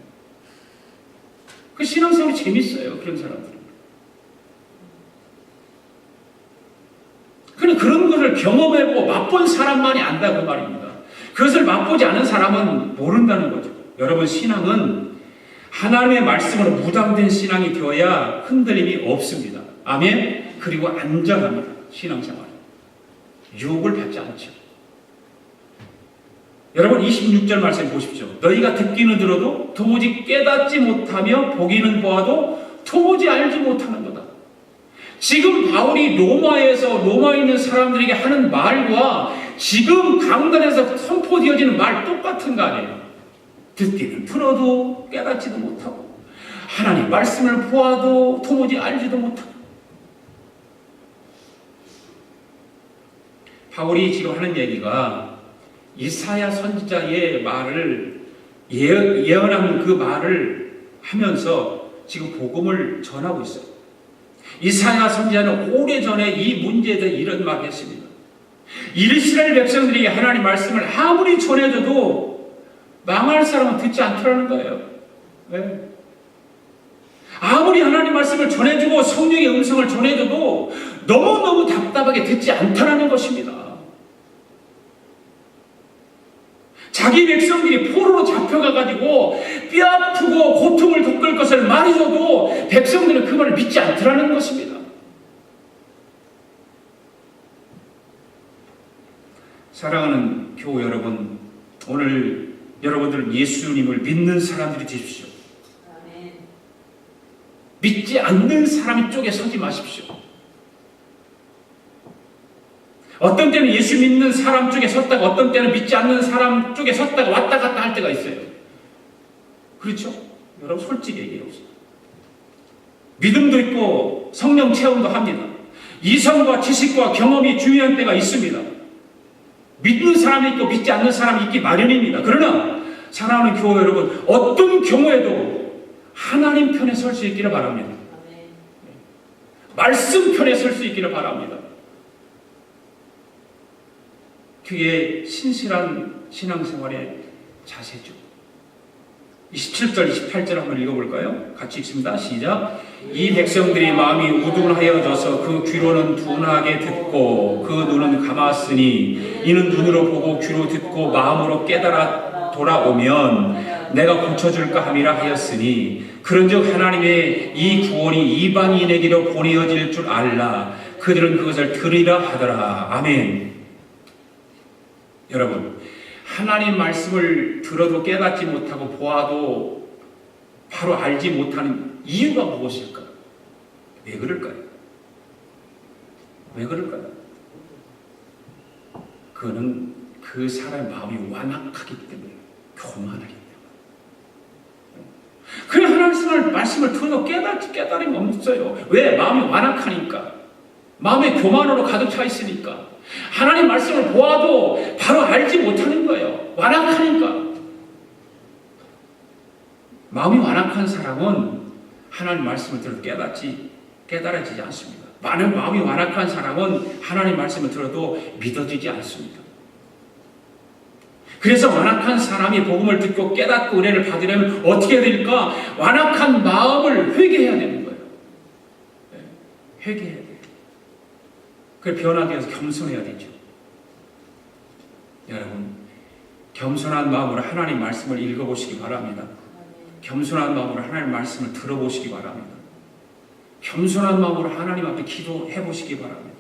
그 신앙생활이 재밌어요. 그런 사람들은. 그런 것을 경험해보고 맛본 사람만이 안다 그 말입니다. 그것을 맛보지 않은 사람은 모른다는 거죠. 여러분, 신앙은 하나님의 말씀으로 무장된 신앙이 되어야 흔들림이 없습니다. 아멘. 그리고 안전합니다. 신앙생활 유혹을 받지 않죠. 여러분, 26절 말씀 보십시오. 너희가 듣기는 들어도 도무지 깨닫지 못하며 보기는 보아도 도무지 알지 못하는 거다. 지금 바울이 로마에 있는 사람들에게 하는 말과 지금 강단에서 선포되어지는 말 똑같은 거 아니에요. 듣기는 들어도 깨닫지도 못하고 하나님 말씀을 보아도 도무지 알지도 못하고. 바울이 지금 하는 얘기가 이사야 선지자의 말을 예언한 그 말을 하면서 지금 복음을 전하고 있어요. 이사야 선지자는 오래전에 이 문제에 대해 이런 말을 했습니다. 이스라엘 백성들이 하나님 말씀을 아무리 전해줘도 망할 사람은 듣지 않더라는 거예요. 왜? 아무리 하나님 말씀을 전해주고 성령의 음성을 전해줘도 너무너무 답답하게 듣지 않더라는 것입니다. 자기 백성들이 포로로 잡혀가가지고 뼈아프고 고통을 겪을 것을 말해줘도 백성들은 그 말을 믿지 않더라는 것입니다. 사랑하는 교우 여러분, 오늘 여러분들은 예수님을 믿는 사람들이 되십시오. 믿지 않는 사람 쪽에 서지 마십시오. 어떤 때는 예수 믿는 사람 쪽에 섰다가 어떤 때는 믿지 않는 사람 쪽에 섰다가 왔다 갔다 할 때가 있어요. 그렇죠? 여러분, 솔직히 얘기해보세요. 믿음도 있고 성령 체험도 합니다. 이성과 지식과 경험이 중요한 때가 있습니다. 믿는 사람이 있고 믿지 않는 사람이 있기 마련입니다. 그러나 사랑하는 교회 여러분, 어떤 경우에도 하나님 편에 설 수 있기를 바랍니다. 말씀 편에 설 수 있기를 바랍니다. 그게 신실한 신앙생활의 자세죠. 27절, 28절 한번 읽어볼까요? 같이 읽습니다. 시작. 이 백성들이 마음이 우둔하여져서 그 귀로는 둔하게 듣고 그 눈은 감았으니 이는 눈으로 보고 귀로 듣고 마음으로 깨달아 돌아오면 내가 고쳐줄까 함이라 하였으니 그런즉 하나님의 이 구원이 이방인에게로 보내어질 줄 알라. 그들은 그것을 들으리라 하더라. 아멘. 여러분, 하나님 말씀을 들어도 깨닫지 못하고 보아도 바로 알지 못하는 이유가 무엇일까? 왜 그럴까요? 왜 그럴까요? 그거는 그 사람의 마음이 완악하기 때문에, 교만하기 때문에. 그냥 하나님 말씀을 들어도 깨달음이 없어요. 왜? 마음이 완악하니까. 마음의 교만으로 가득 차 있으니까. 하나님 말씀을 보아도 바로 알지 못하는 거예요. 완악하니까. 마음이 완악한 사람은 하나님 말씀을 들어도 깨달아지지 않습니다. 마음이 완악한 사람은 하나님 말씀을 들어도 믿어지지 않습니다. 그래서 완악한 사람이 복음을 듣고 깨닫고 은혜를 받으려면 어떻게 될까? 완악한 마음을 회개해야 되는 거예요. 회개해야 돼요. 그걸 변하기 위해서 겸손해야 되죠. 여러분, 겸손한 마음으로 하나님 말씀을 읽어보시기 바랍니다. 겸손한 마음으로 하나님 말씀을 들어보시기 바랍니다. 겸손한 마음으로 하나님 앞에 기도해보시기 바랍니다.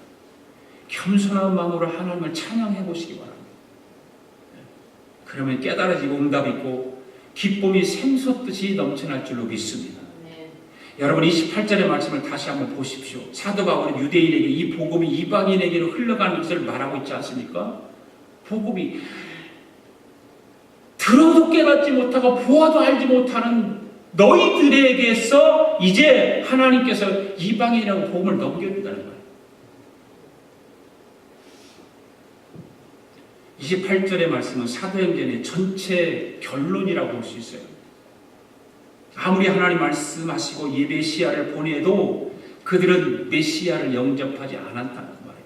겸손한 마음으로 하나님을 찬양해보시기 바랍니다. 그러면 깨달아지고 응답이 있고 기쁨이 샘솟듯이 넘쳐날 줄로 믿습니다. 여러분, 28절의 말씀을 다시 한번 보십시오. 사도 바울은 유대인에게 이 복음이 이방인에게로 흘러가는 것을 말하고 있지 않습니까? 복음이 들어도 깨닫지 못하고 보아도 알지 못하는 너희들에게서 이제 하나님께서 이방인이라고 복음을 넘겨준다는 거예요. 28절의 말씀은 사도행전의 전체 결론이라고 볼 수 있어요. 아무리 하나님 말씀하시고 이 메시아를 보내도 그들은 메시아를 영접하지 않았다는 말이에요.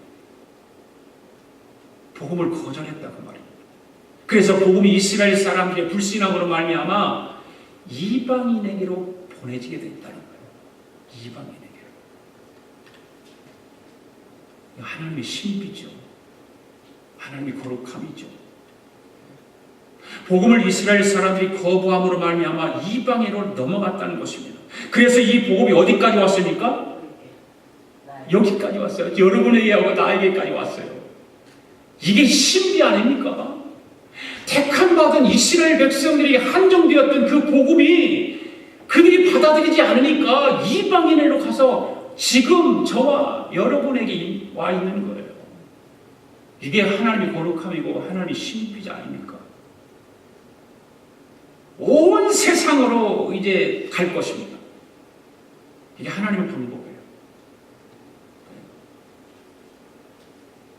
복음을 거절했다는 말이에요. 그래서 복음이 이스라엘 사람들의 불신앙으로 말미암아 이방인에게로 보내지게 됐다는 거예요. 이방인에게로. 하나님의 신비죠. 하나님의 거룩함이죠. 복음을 이스라엘 사람들이 거부함으로 말미암아 이방인으로 넘어갔다는 것입니다. 그래서 이 복음이 어디까지 왔습니까? 여기까지 왔어요. 여러분에게하고 나에게까지 왔어요. 이게 신비 아닙니까? 택함 받은 이스라엘 백성들에게 한정되었던 그 복음이 그들이 받아들이지 않으니까 이방인으로 가서 지금 저와 여러분에게 와 있는 거예요. 이게 하나님의 거룩함이고 하나님의 신비지 아닙니까? 온 세상으로 이제 갈 것입니다. 이게 하나님의 방법이에요.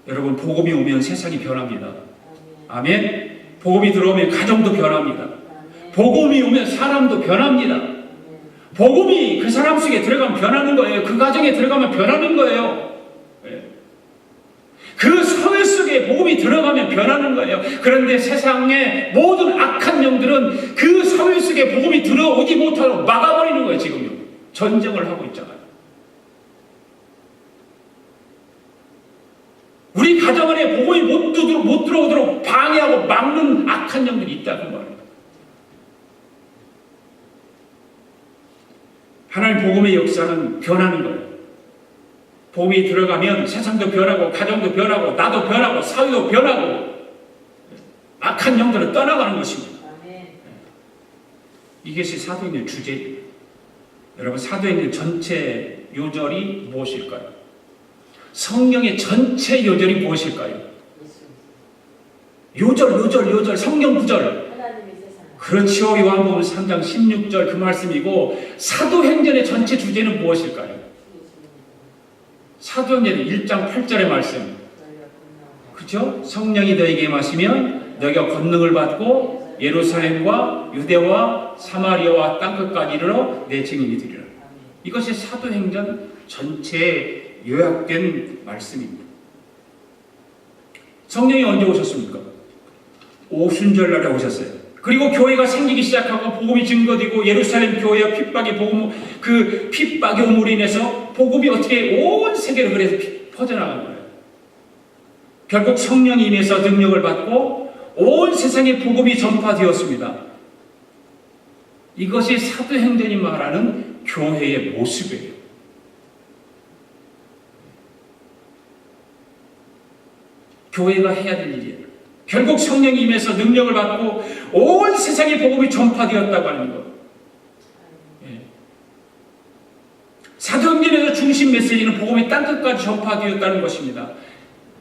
여러분, 복음이 오면 세상이 변합니다. 아멘. 복음이 들어오면 가정도 변합니다. 복음이 오면 사람도 변합니다. 복음이 그 사람 속에 들어가면 변하는 거예요. 그 가정에 들어가면 변하는 거예요. 그 사회 속에 복음이 들어가면 변하는 거예요. 그런데 세상의 모든 악한 영들은 그 사회 속에 복음이 들어오지 못하도록 막아버리는 거예요. 지금요. 전쟁을 하고 있잖아요. 우리 가정 안에 복음이 못 들어오도록 방해하고 막는 악한 영들이 있다는 거예요. 하나님 복음의 역사는 변하는 거예요. 복음이 들어가면 세상도 변하고 가정도 변하고 나도 변하고 사회도 변하고 악한 영들은 떠나가는 것입니다. 이것이 사도행전 주제예요. 여러분, 사도행전 전체 요절이 무엇일까요? 성경의 전체 요절이 무엇일까요? 요절, 성경 구절. 그렇죠. 요한복음 3장 16절 그 말씀이고, 사도행전의 전체 주제는 무엇일까요? 사도행전 1장 8절의 말씀. 그렇죠? 성령이 너에게 임하시면 너희가 권능을 받고 예루살렘과 유대와 사마리아와 땅끝까지 이르러 내 증인이 되리라. 이것이 사도행전 전체에 요약된 말씀입니다. 성령이 언제 오셨습니까? 오순절날에 오셨어요. 그리고 교회가 생기기 시작하고 복음이 증거되고 예루살렘 교회와 핍박의 핍박의 오물로 인해서 복음이 어떻게 온 세계로 그래서 퍼져나간 거예요. 결국 성령이 임해서 능력을 받고 온 세상에 복음이 전파되었습니다. 이것이 사도행전이 말하는 교회의 모습이에요. 교회가 해야 될 일이에요. 결국 성령이 임해서 능력을 받고 온 세상에 복음이 전파되었다고 하는 것. 사도행전에서 중심 메시지는 복음이 땅끝까지 전파되었다는 것입니다.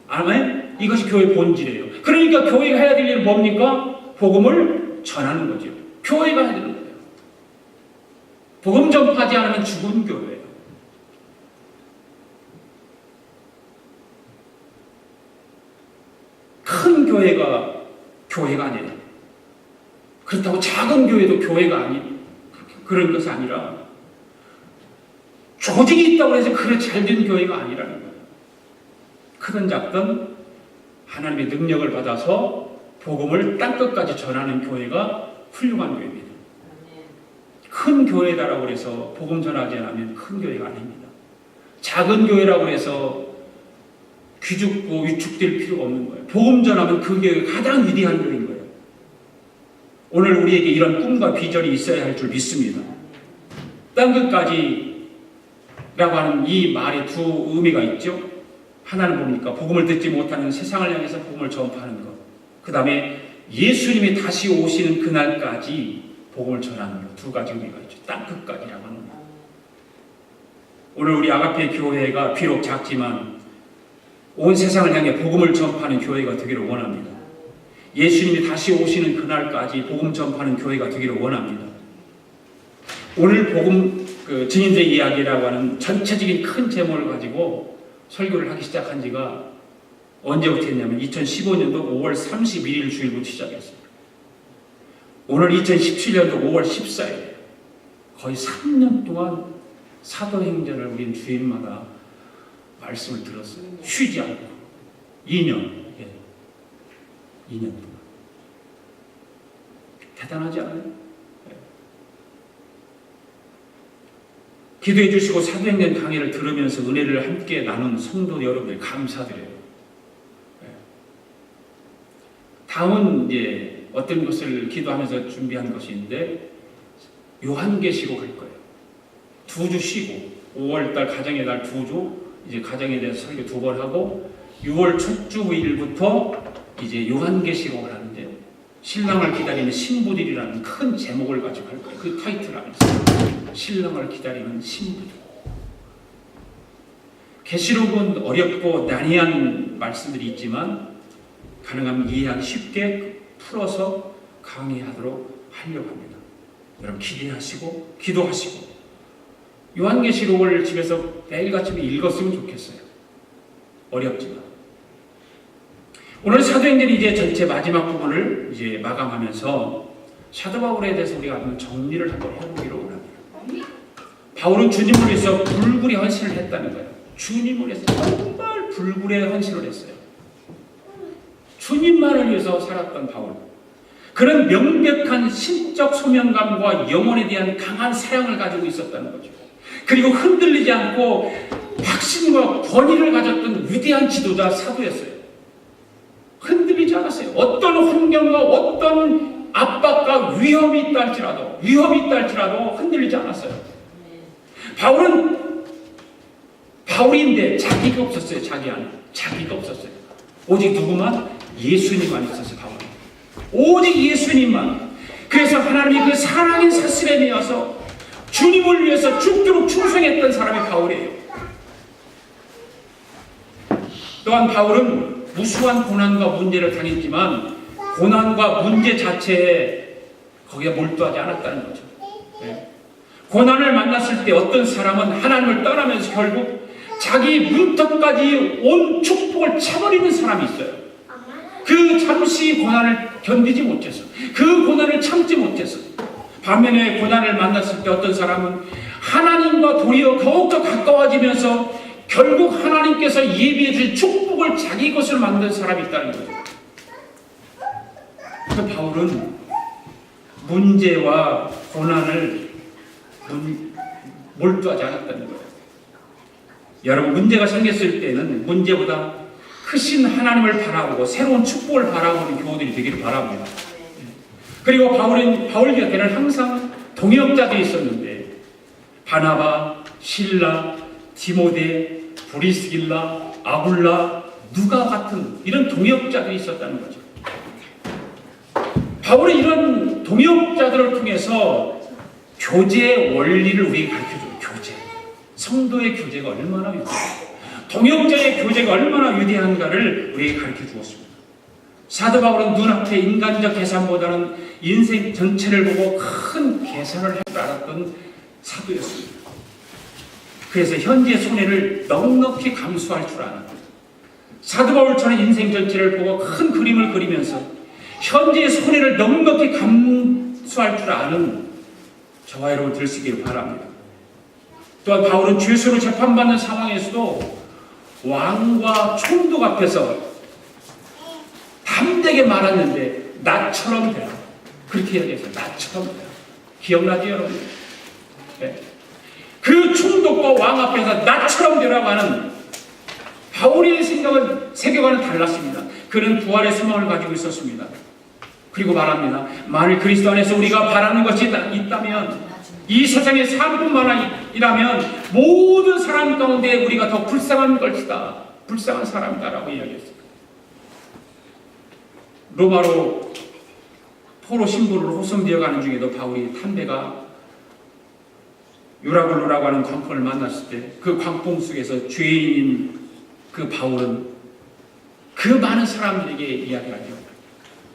아멘? 이것이 교회의 본질이에요. 그러니까 교회가 해야 될 일은 뭡니까? 복음을 전하는 거죠. 교회가 해야 되는 거예요. 복음 전파하지 않으면 죽은 교회예요. 큰 교회가 아니에요. 그렇다고 작은 교회도 교회가 그런 것이 아니라 조직이 있다고 해서 그래 잘된 교회가 아니라는 거예요. 크든 작든 하나님의 능력을 받아서 복음을 땅끝까지 전하는 교회가 훌륭한 교회입니다. 큰 교회다라고 해서 복음 전하지 않으면 큰 교회가 아닙니다. 작은 교회라고 해서 귀죽고 위축될 필요가 없는 거예요. 복음 전하면 그 교회가 가장 위대한 교회인 거예요. 오늘 우리에게 이런 꿈과 비전이 있어야 할 줄 믿습니다. 땅끝까지 라고 하는 이 말에 두 의미가 있죠. 하나는 뭡니까? 복음을 듣지 못하는 세상을 향해서 복음을 전파하는 것. 그 다음에 예수님이 다시 오시는 그날까지 복음을 전하는 것. 두 가지 의미가 있죠. 땅끝까지라고 하는 것. 오늘 우리 아가페 교회가 비록 작지만 온 세상을 향해 복음을 전파하는 교회가 되기를 원합니다. 예수님이 다시 오시는 그날까지 복음 전파하는 교회가 되기를 원합니다. 오늘 복음 증인들의 이야기라고 하는 전체적인 큰 제목을 가지고 설교를 하기 시작한 지가 언제부터 했냐면 2015년도 5월 31일 주일부터 시작했습니다. 오늘 2017년도 5월 14일 거의 3년 동안 사도행전을 우리는 주일마다 말씀을 들었어요. 쉬지 않고 2년 2년 동안. 대단하지 않아요? 기도해 주시고 사도행전 강의를 들으면서 은혜를 함께 나눈 성도 여러분들 감사드려요. 다음은 이제 어떤 것을 기도하면서 준비한 것이 있는데 요한계시록 할 거예요. 2주 쉬고 5월달 가정의 날 2주 이제 가정에 대해서 설교 2번 하고 6월 첫 주일부터 이제 요한계시록을 하는데 신랑을 기다리는 신부들이라는 큰 제목을 가지고 할 거예요. 그 타이틀 안에서 신랑을 기다리는 신부들. 계시록은 어렵고 난해한 말씀들이 있지만 가능하면 이해하기 쉽게 풀어서 강의하도록 하려고 합니다. 여러분 기대하시고 기도하시고 요한계시록을 집에서 매일같이 읽었으면 좋겠어요. 어렵지만 오늘 사도행전이 이제 전체 마지막 부분을 이제 마감하면서 사도 바울에 대해서 우리가 한번 정리를 한번 해보기로 원합니다. 바울은 주님을 위해서 불굴의 헌신을 했다는 거예요. 주님을 위해서 정말 불굴의 헌신을 했어요. 주님만을 위해서 살았던 바울. 그런 명백한 신적 소명감과 영혼에 대한 강한 사랑을 가지고 있었다는 거죠. 그리고 흔들리지 않고 확신과 권위를 가졌던 위대한 지도자 사도였어요. 흔들리지 않았어요. 어떤 환경과 어떤 압박과 위험이 있다 할지라도 흔들리지 않았어요. 바울은 바울인데 자기가 없었어요. 자기가 없었어요. 오직 누구만? 예수님만 있었어요. 바울은. 오직 예수님만. 그래서 하나님이 그 사랑의 사슬에 매어서 주님을 위해서 죽도록 충성했던 사람이 바울이에요. 또한 바울은 무수한 고난과 문제를 당했지만 고난과 문제 자체에 거기에 몰두하지 않았다는 거죠. 네. 고난을 만났을 때 어떤 사람은 하나님을 떠나면서 결국 자기 문턱까지 온 축복을 차버리는 사람이 있어요. 그 잠시 고난을 견디지 못해서, 그 고난을 참지 못해서. 반면에 고난을 만났을 때 어떤 사람은 하나님과 도리어 더욱더 가까워지면서 결국 하나님께서 예비해 주신 축복을 자기 것으로 만든 사람이 있다는 거죠. 그 바울은 문제와 고난을 몰두하지 않았다는 거예요. 여러분, 문제가 생겼을 때는 문제보다 크신 하나님을 바라보고 새로운 축복을 바라보는 교우들이 되기를 바랍니다. 그리고 바울 곁에는 항상 동역자들이 있었는데 바나바, 실라, 디모데, 브리스길라, 아굴라, 누가 같은 이런 동역자들이 있었다는 거죠. 바울은 이런 동역자들을 통해서 교제의 원리를 우리에게 가르쳐줘요. 교제. 성도의 교제가 얼마나 위대한가, 동역자의 교제가 얼마나 위대한가를 우리에게 가르쳐 주었습니다. 사도 바울은 눈앞의 인간적 계산보다는 인생 전체를 보고 큰 계산을 할 줄 알았던 사도였습니다. 그래서 현재의 손해를 넉넉히 감수할 줄 아는, 사도 바울처럼 인생 전체를 보고 큰 그림을 그리면서 현재의 손해를 넉넉히 감수할 줄 아는 저와 여러분 되시기를 바랍니다. 또한 바울은 죄수로 재판받는 상황에서도 왕과 총독 앞에서 담대게 말았는데 나처럼 되라, 그렇게 이야기했어요. 나처럼 되라. 기억나죠 여러분? 네. 그 총독과 왕 앞에서 나처럼 되라고 하는 바울의 생각은 세계와는 달랐습니다. 그는 부활의 소망을 가지고 있었습니다. 그리고 말합니다. 만일 그리스도 안에서 우리가 바라는 것이 있다면, 이 세상의 삶뿐만이라면 모든 사람 가운데 우리가 더 불쌍한 것이다, 불쌍한 사람이다라고 이야기했습니다. 로마로 포로 신부로 호송되어 가는 중에도 바울이 담대가 유라굴로라고 하는 광풍을 만났을 때 그 광풍 속에서 죄인인 그 바울은 그 많은 사람들에게 이야기하죠.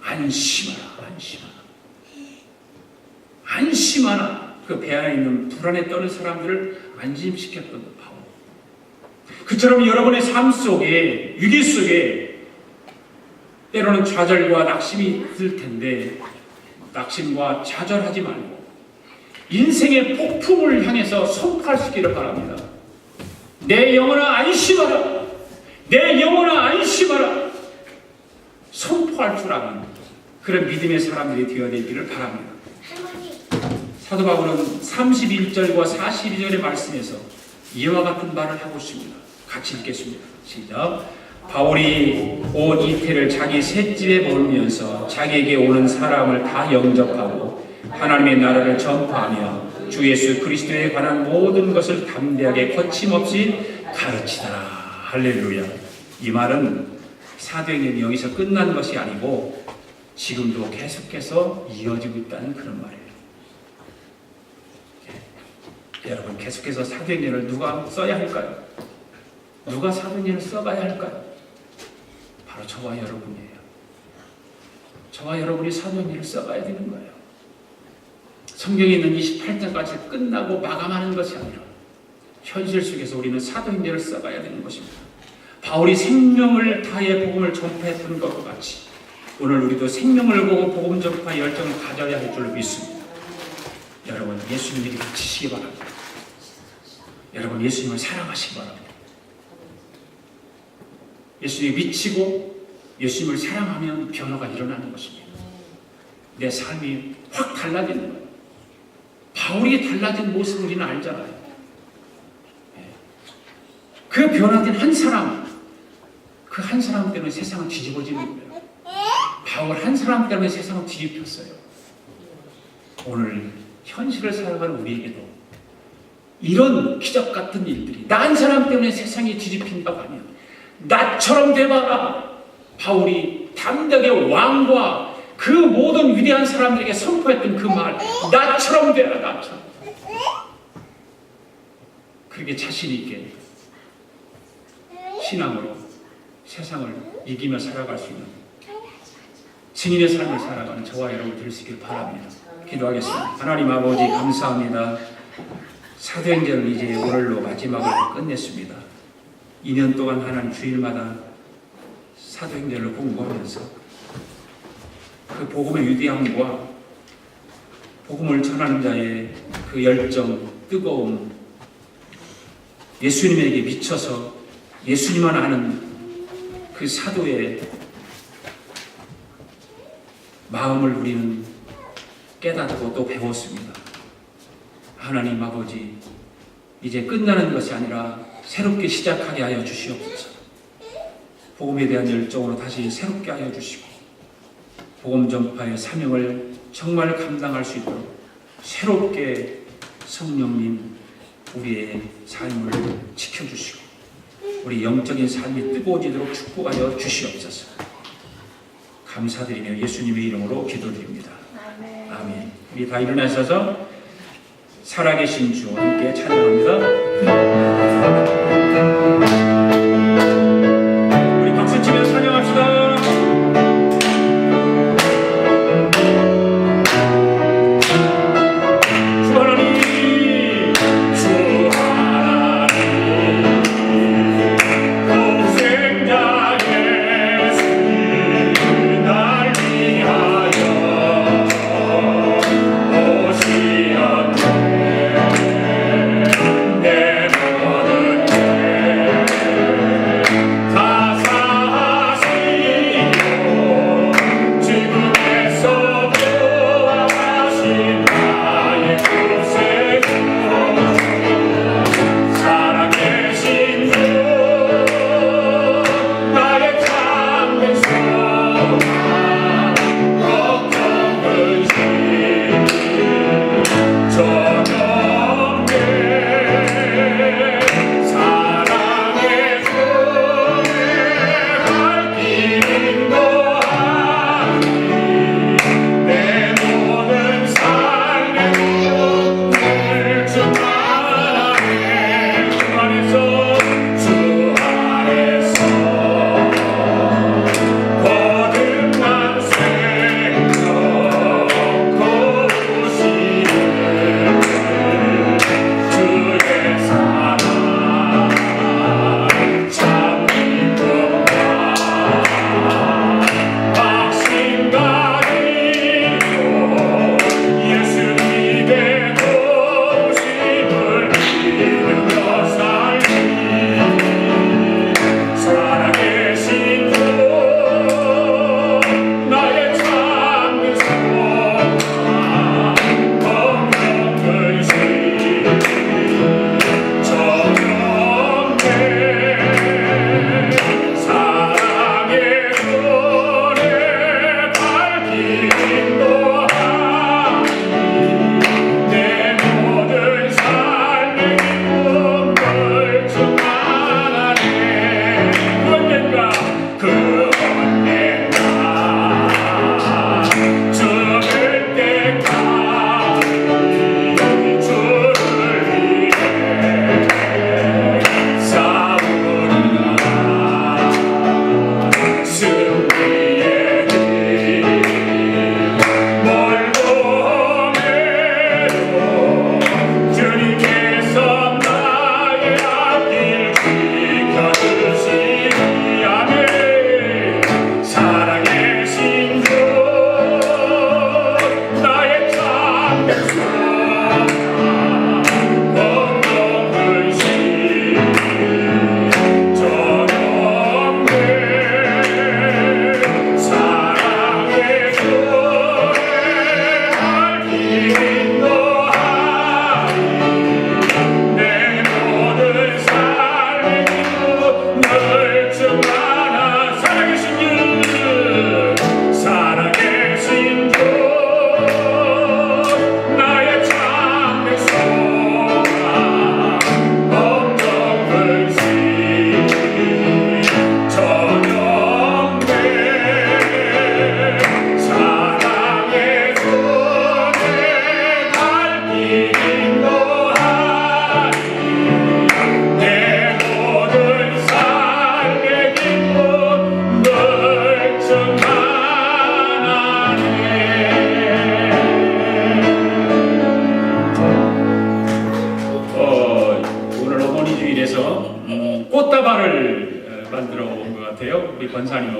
안심하라, 안심하라, 안심하라. 그 배 안에 있는 불안에 떠는 사람들을 안심시켰던 바울. 그처럼 여러분의 삶 속에, 위기 속에 때로는 좌절과 낙심이 있을 텐데 낙심과 좌절하지 말고 인생의 폭풍을 향해서 선포할 수 있기를 바랍니다. 내 영혼아 안심하라, 내 영혼아 안심하라. 선포할 줄 아는 그런 믿음의 사람들이 되어야 되기를 바랍니다. 사도 바울은 31절과 42절의 말씀에서 이와 같은 말을 하고 있습니다. 같이 읽겠습니다. 시작. 바울이 온 이태를 자기 셋집에 머물면서 자기에게 오는 사람을 다 영접하고 하나님의 나라를 전파하며 주 예수 그리스도에 관한 모든 것을 담대하게 거침없이 가르치더라. 할렐루야. 이 말은 사도행전이 여기서 끝난 것이 아니고 지금도 계속해서 이어지고 있다는 그런 말이에요. 여러분, 계속해서 사도행전을 누가 써야 할까요? 누가 사도행전을 써가야 할까요? 바로 저와 여러분이에요. 저와 여러분이 사도행전을 써가야 되는 거예요. 성경에 있는 28장까지 끝나고 마감하는 것이 아니라 현실 속에서 우리는 사도행전을 써가야 되는 것입니다. 바울이 생명을 다해 복음을 전파했던 것과 같이 오늘 우리도 생명을 보고 복음 전파 열정을 가져야 할 줄 믿습니다. 여러분, 예수님에게 미치시기 바랍니다. 여러분, 예수님을 사랑하시기 바랍니다. 예수님이 미치고 예수님을 사랑하면 변화가 일어나는 것입니다. 내 삶이 확 달라지는 거예요. 바울이 달라진 모습을 우리는 알잖아요. 그 변화된 한 사람, 그 한 사람 때문에 세상은 뒤집어지는 거예요. 바울 한 사람 때문에 세상은 뒤집혔어요. 오늘 현실을 살아가는 우리에게도 이런 기적 같은 일들이 나 한 사람 때문에 세상이 뒤집힌다고 하면 나처럼 되봐라. 바울이 담대하게 왕과 그 모든 위대한 사람들에게 선포했던 그 말, 나처럼 되라. 나처럼. 그렇게 자신 있게 신앙으로 세상을 이기며 살아갈 수 있는 증인의 삶을 살아가는 저와 여러분 되시길 바랍니다. 기도하겠습니다. 하나님 아버지, 감사합니다. 사도행전을 이제 오늘로 마지막을 끝냈습니다. 2년 동안 하나님 주일마다 사도행전을 공부하면서 그 복음의 위대함과 복음을 전하는 자의 그 열정, 뜨거움, 예수님에게 미쳐서 예수님만 아는 그 사도의 마음을 우리는 깨닫고 또 배웠습니다. 하나님 아버지, 이제 끝나는 것이 아니라 새롭게 시작하게 하여 주시옵소서. 복음에 대한 열정으로 다시 새롭게 하여 주시고 복음 전파의 사명을 정말 감당할 수 있도록 새롭게 성령님 우리의 삶을 지켜주시고 우리 영적인 삶이 뜨거워지도록 축복하여 주시옵소서. 감사드리며 예수님의 이름으로 기도드립니다. 아멘. 우리 다 일어나셔서 살아계신 주 함께 찬양합니다. 우리 박수 치며 찬양합시다. 주 하나님, 주 하나님, 공생자 예수님 날 위하여 오시었네. 내 모든 죄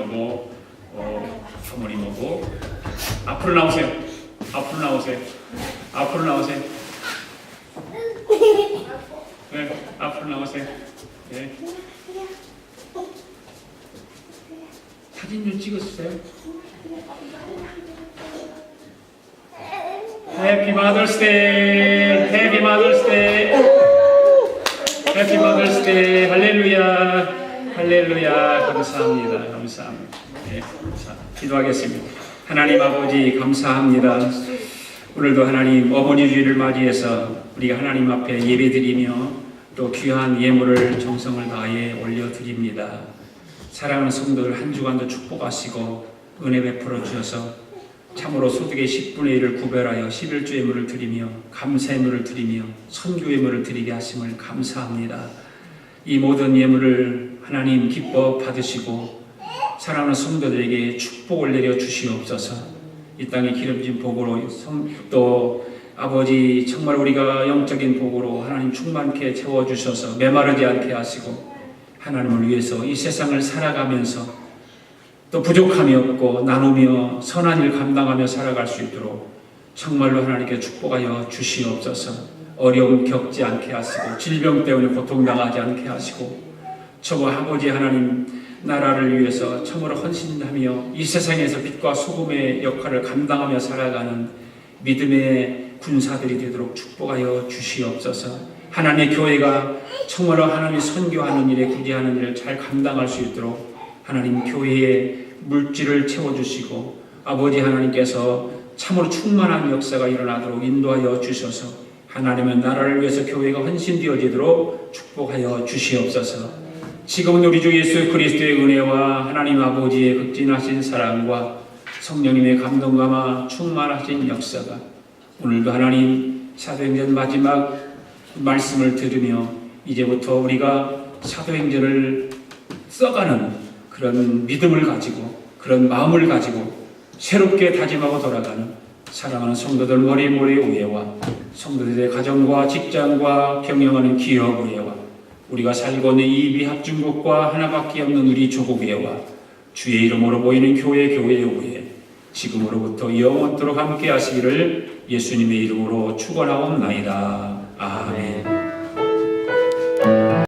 오고 사모님 오고 앞으로 나오세요. 앞으로 나오세요. 앞으로 나오세요. 네, 앞으로 나오세요. 네. 사진 좀 찍었어요. 해피 마더스데이. 해피 마더스데이. 해피 마더스데이. 할렐루야. 할렐루야. 감사합니다. 감사합니다. 네, 기도하겠습니다. 하나님 아버지 감사합니다. 오늘도 하나님 어머니 주일을 맞이해서 우리가 하나님 앞에 예배드리며 또 귀한 예물을 정성을 다해 올려드립니다. 사랑하는 성도들 한 주간도 축복하시고 은혜 베풀어 주셔서 참으로 소득의 10분의 1을 구별하여 11조 예물을 드리며 감사 예물을 드리며 선교 예물을 드리게 하심을 감사합니다. 이 모든 예물을 하나님 기뻐 받으시고 사랑하는 성도들에게 축복을 내려 주시옵소서. 이 땅의 기름진 복으로 또 아버지 정말 우리가 영적인 복으로 하나님 충만케 채워주셔서 메마르지 않게 하시고 하나님을 위해서 이 세상을 살아가면서 또 부족함이 없고 나누며 선한 일 감당하며 살아갈 수 있도록 정말로 하나님께 축복하여 주시옵소서. 어려움 겪지 않게 하시고 질병 때문에 고통당하지 않게 하시고 저와 아버지 하나님 나라를 위해서 참으로 헌신하며 이 세상에서 빛과 소금의 역할을 감당하며 살아가는 믿음의 군사들이 되도록 축복하여 주시옵소서. 하나님의 교회가 정말로 하나님이 선교하는 일에 구제하는 일을 잘 감당할 수 있도록 하나님 교회의 물질을 채워주시고 아버지 하나님께서 참으로 충만한 역사가 일어나도록 인도하여 주셔서 하나님의 나라를 위해서 교회가 헌신되어지도록 축복하여 주시옵소서. 지금은 우리 주 예수 그리스도의 은혜와 하나님 아버지의 극진하신 사랑과 성령님의 감동감화 충만하신 역사가 오늘도 하나님 사도행전 마지막 말씀을 들으며 이제부터 우리가 사도행전을 써가는 그런 믿음을 가지고 그런 마음을 가지고 새롭게 다짐하고 돌아가는 사랑하는 성도들 머리머리 우애와 성도들의 가정과 직장과 경영하는 기업 우애와 우리가 살고 있는 이 미합중국과 하나밖에 없는 우리 조국애와 주의 이름으로 모이는 교회의 우애 지금으로부터 영원토록 함께 하시기를 예수님의 이름으로 축원하옵나이다. 아멘.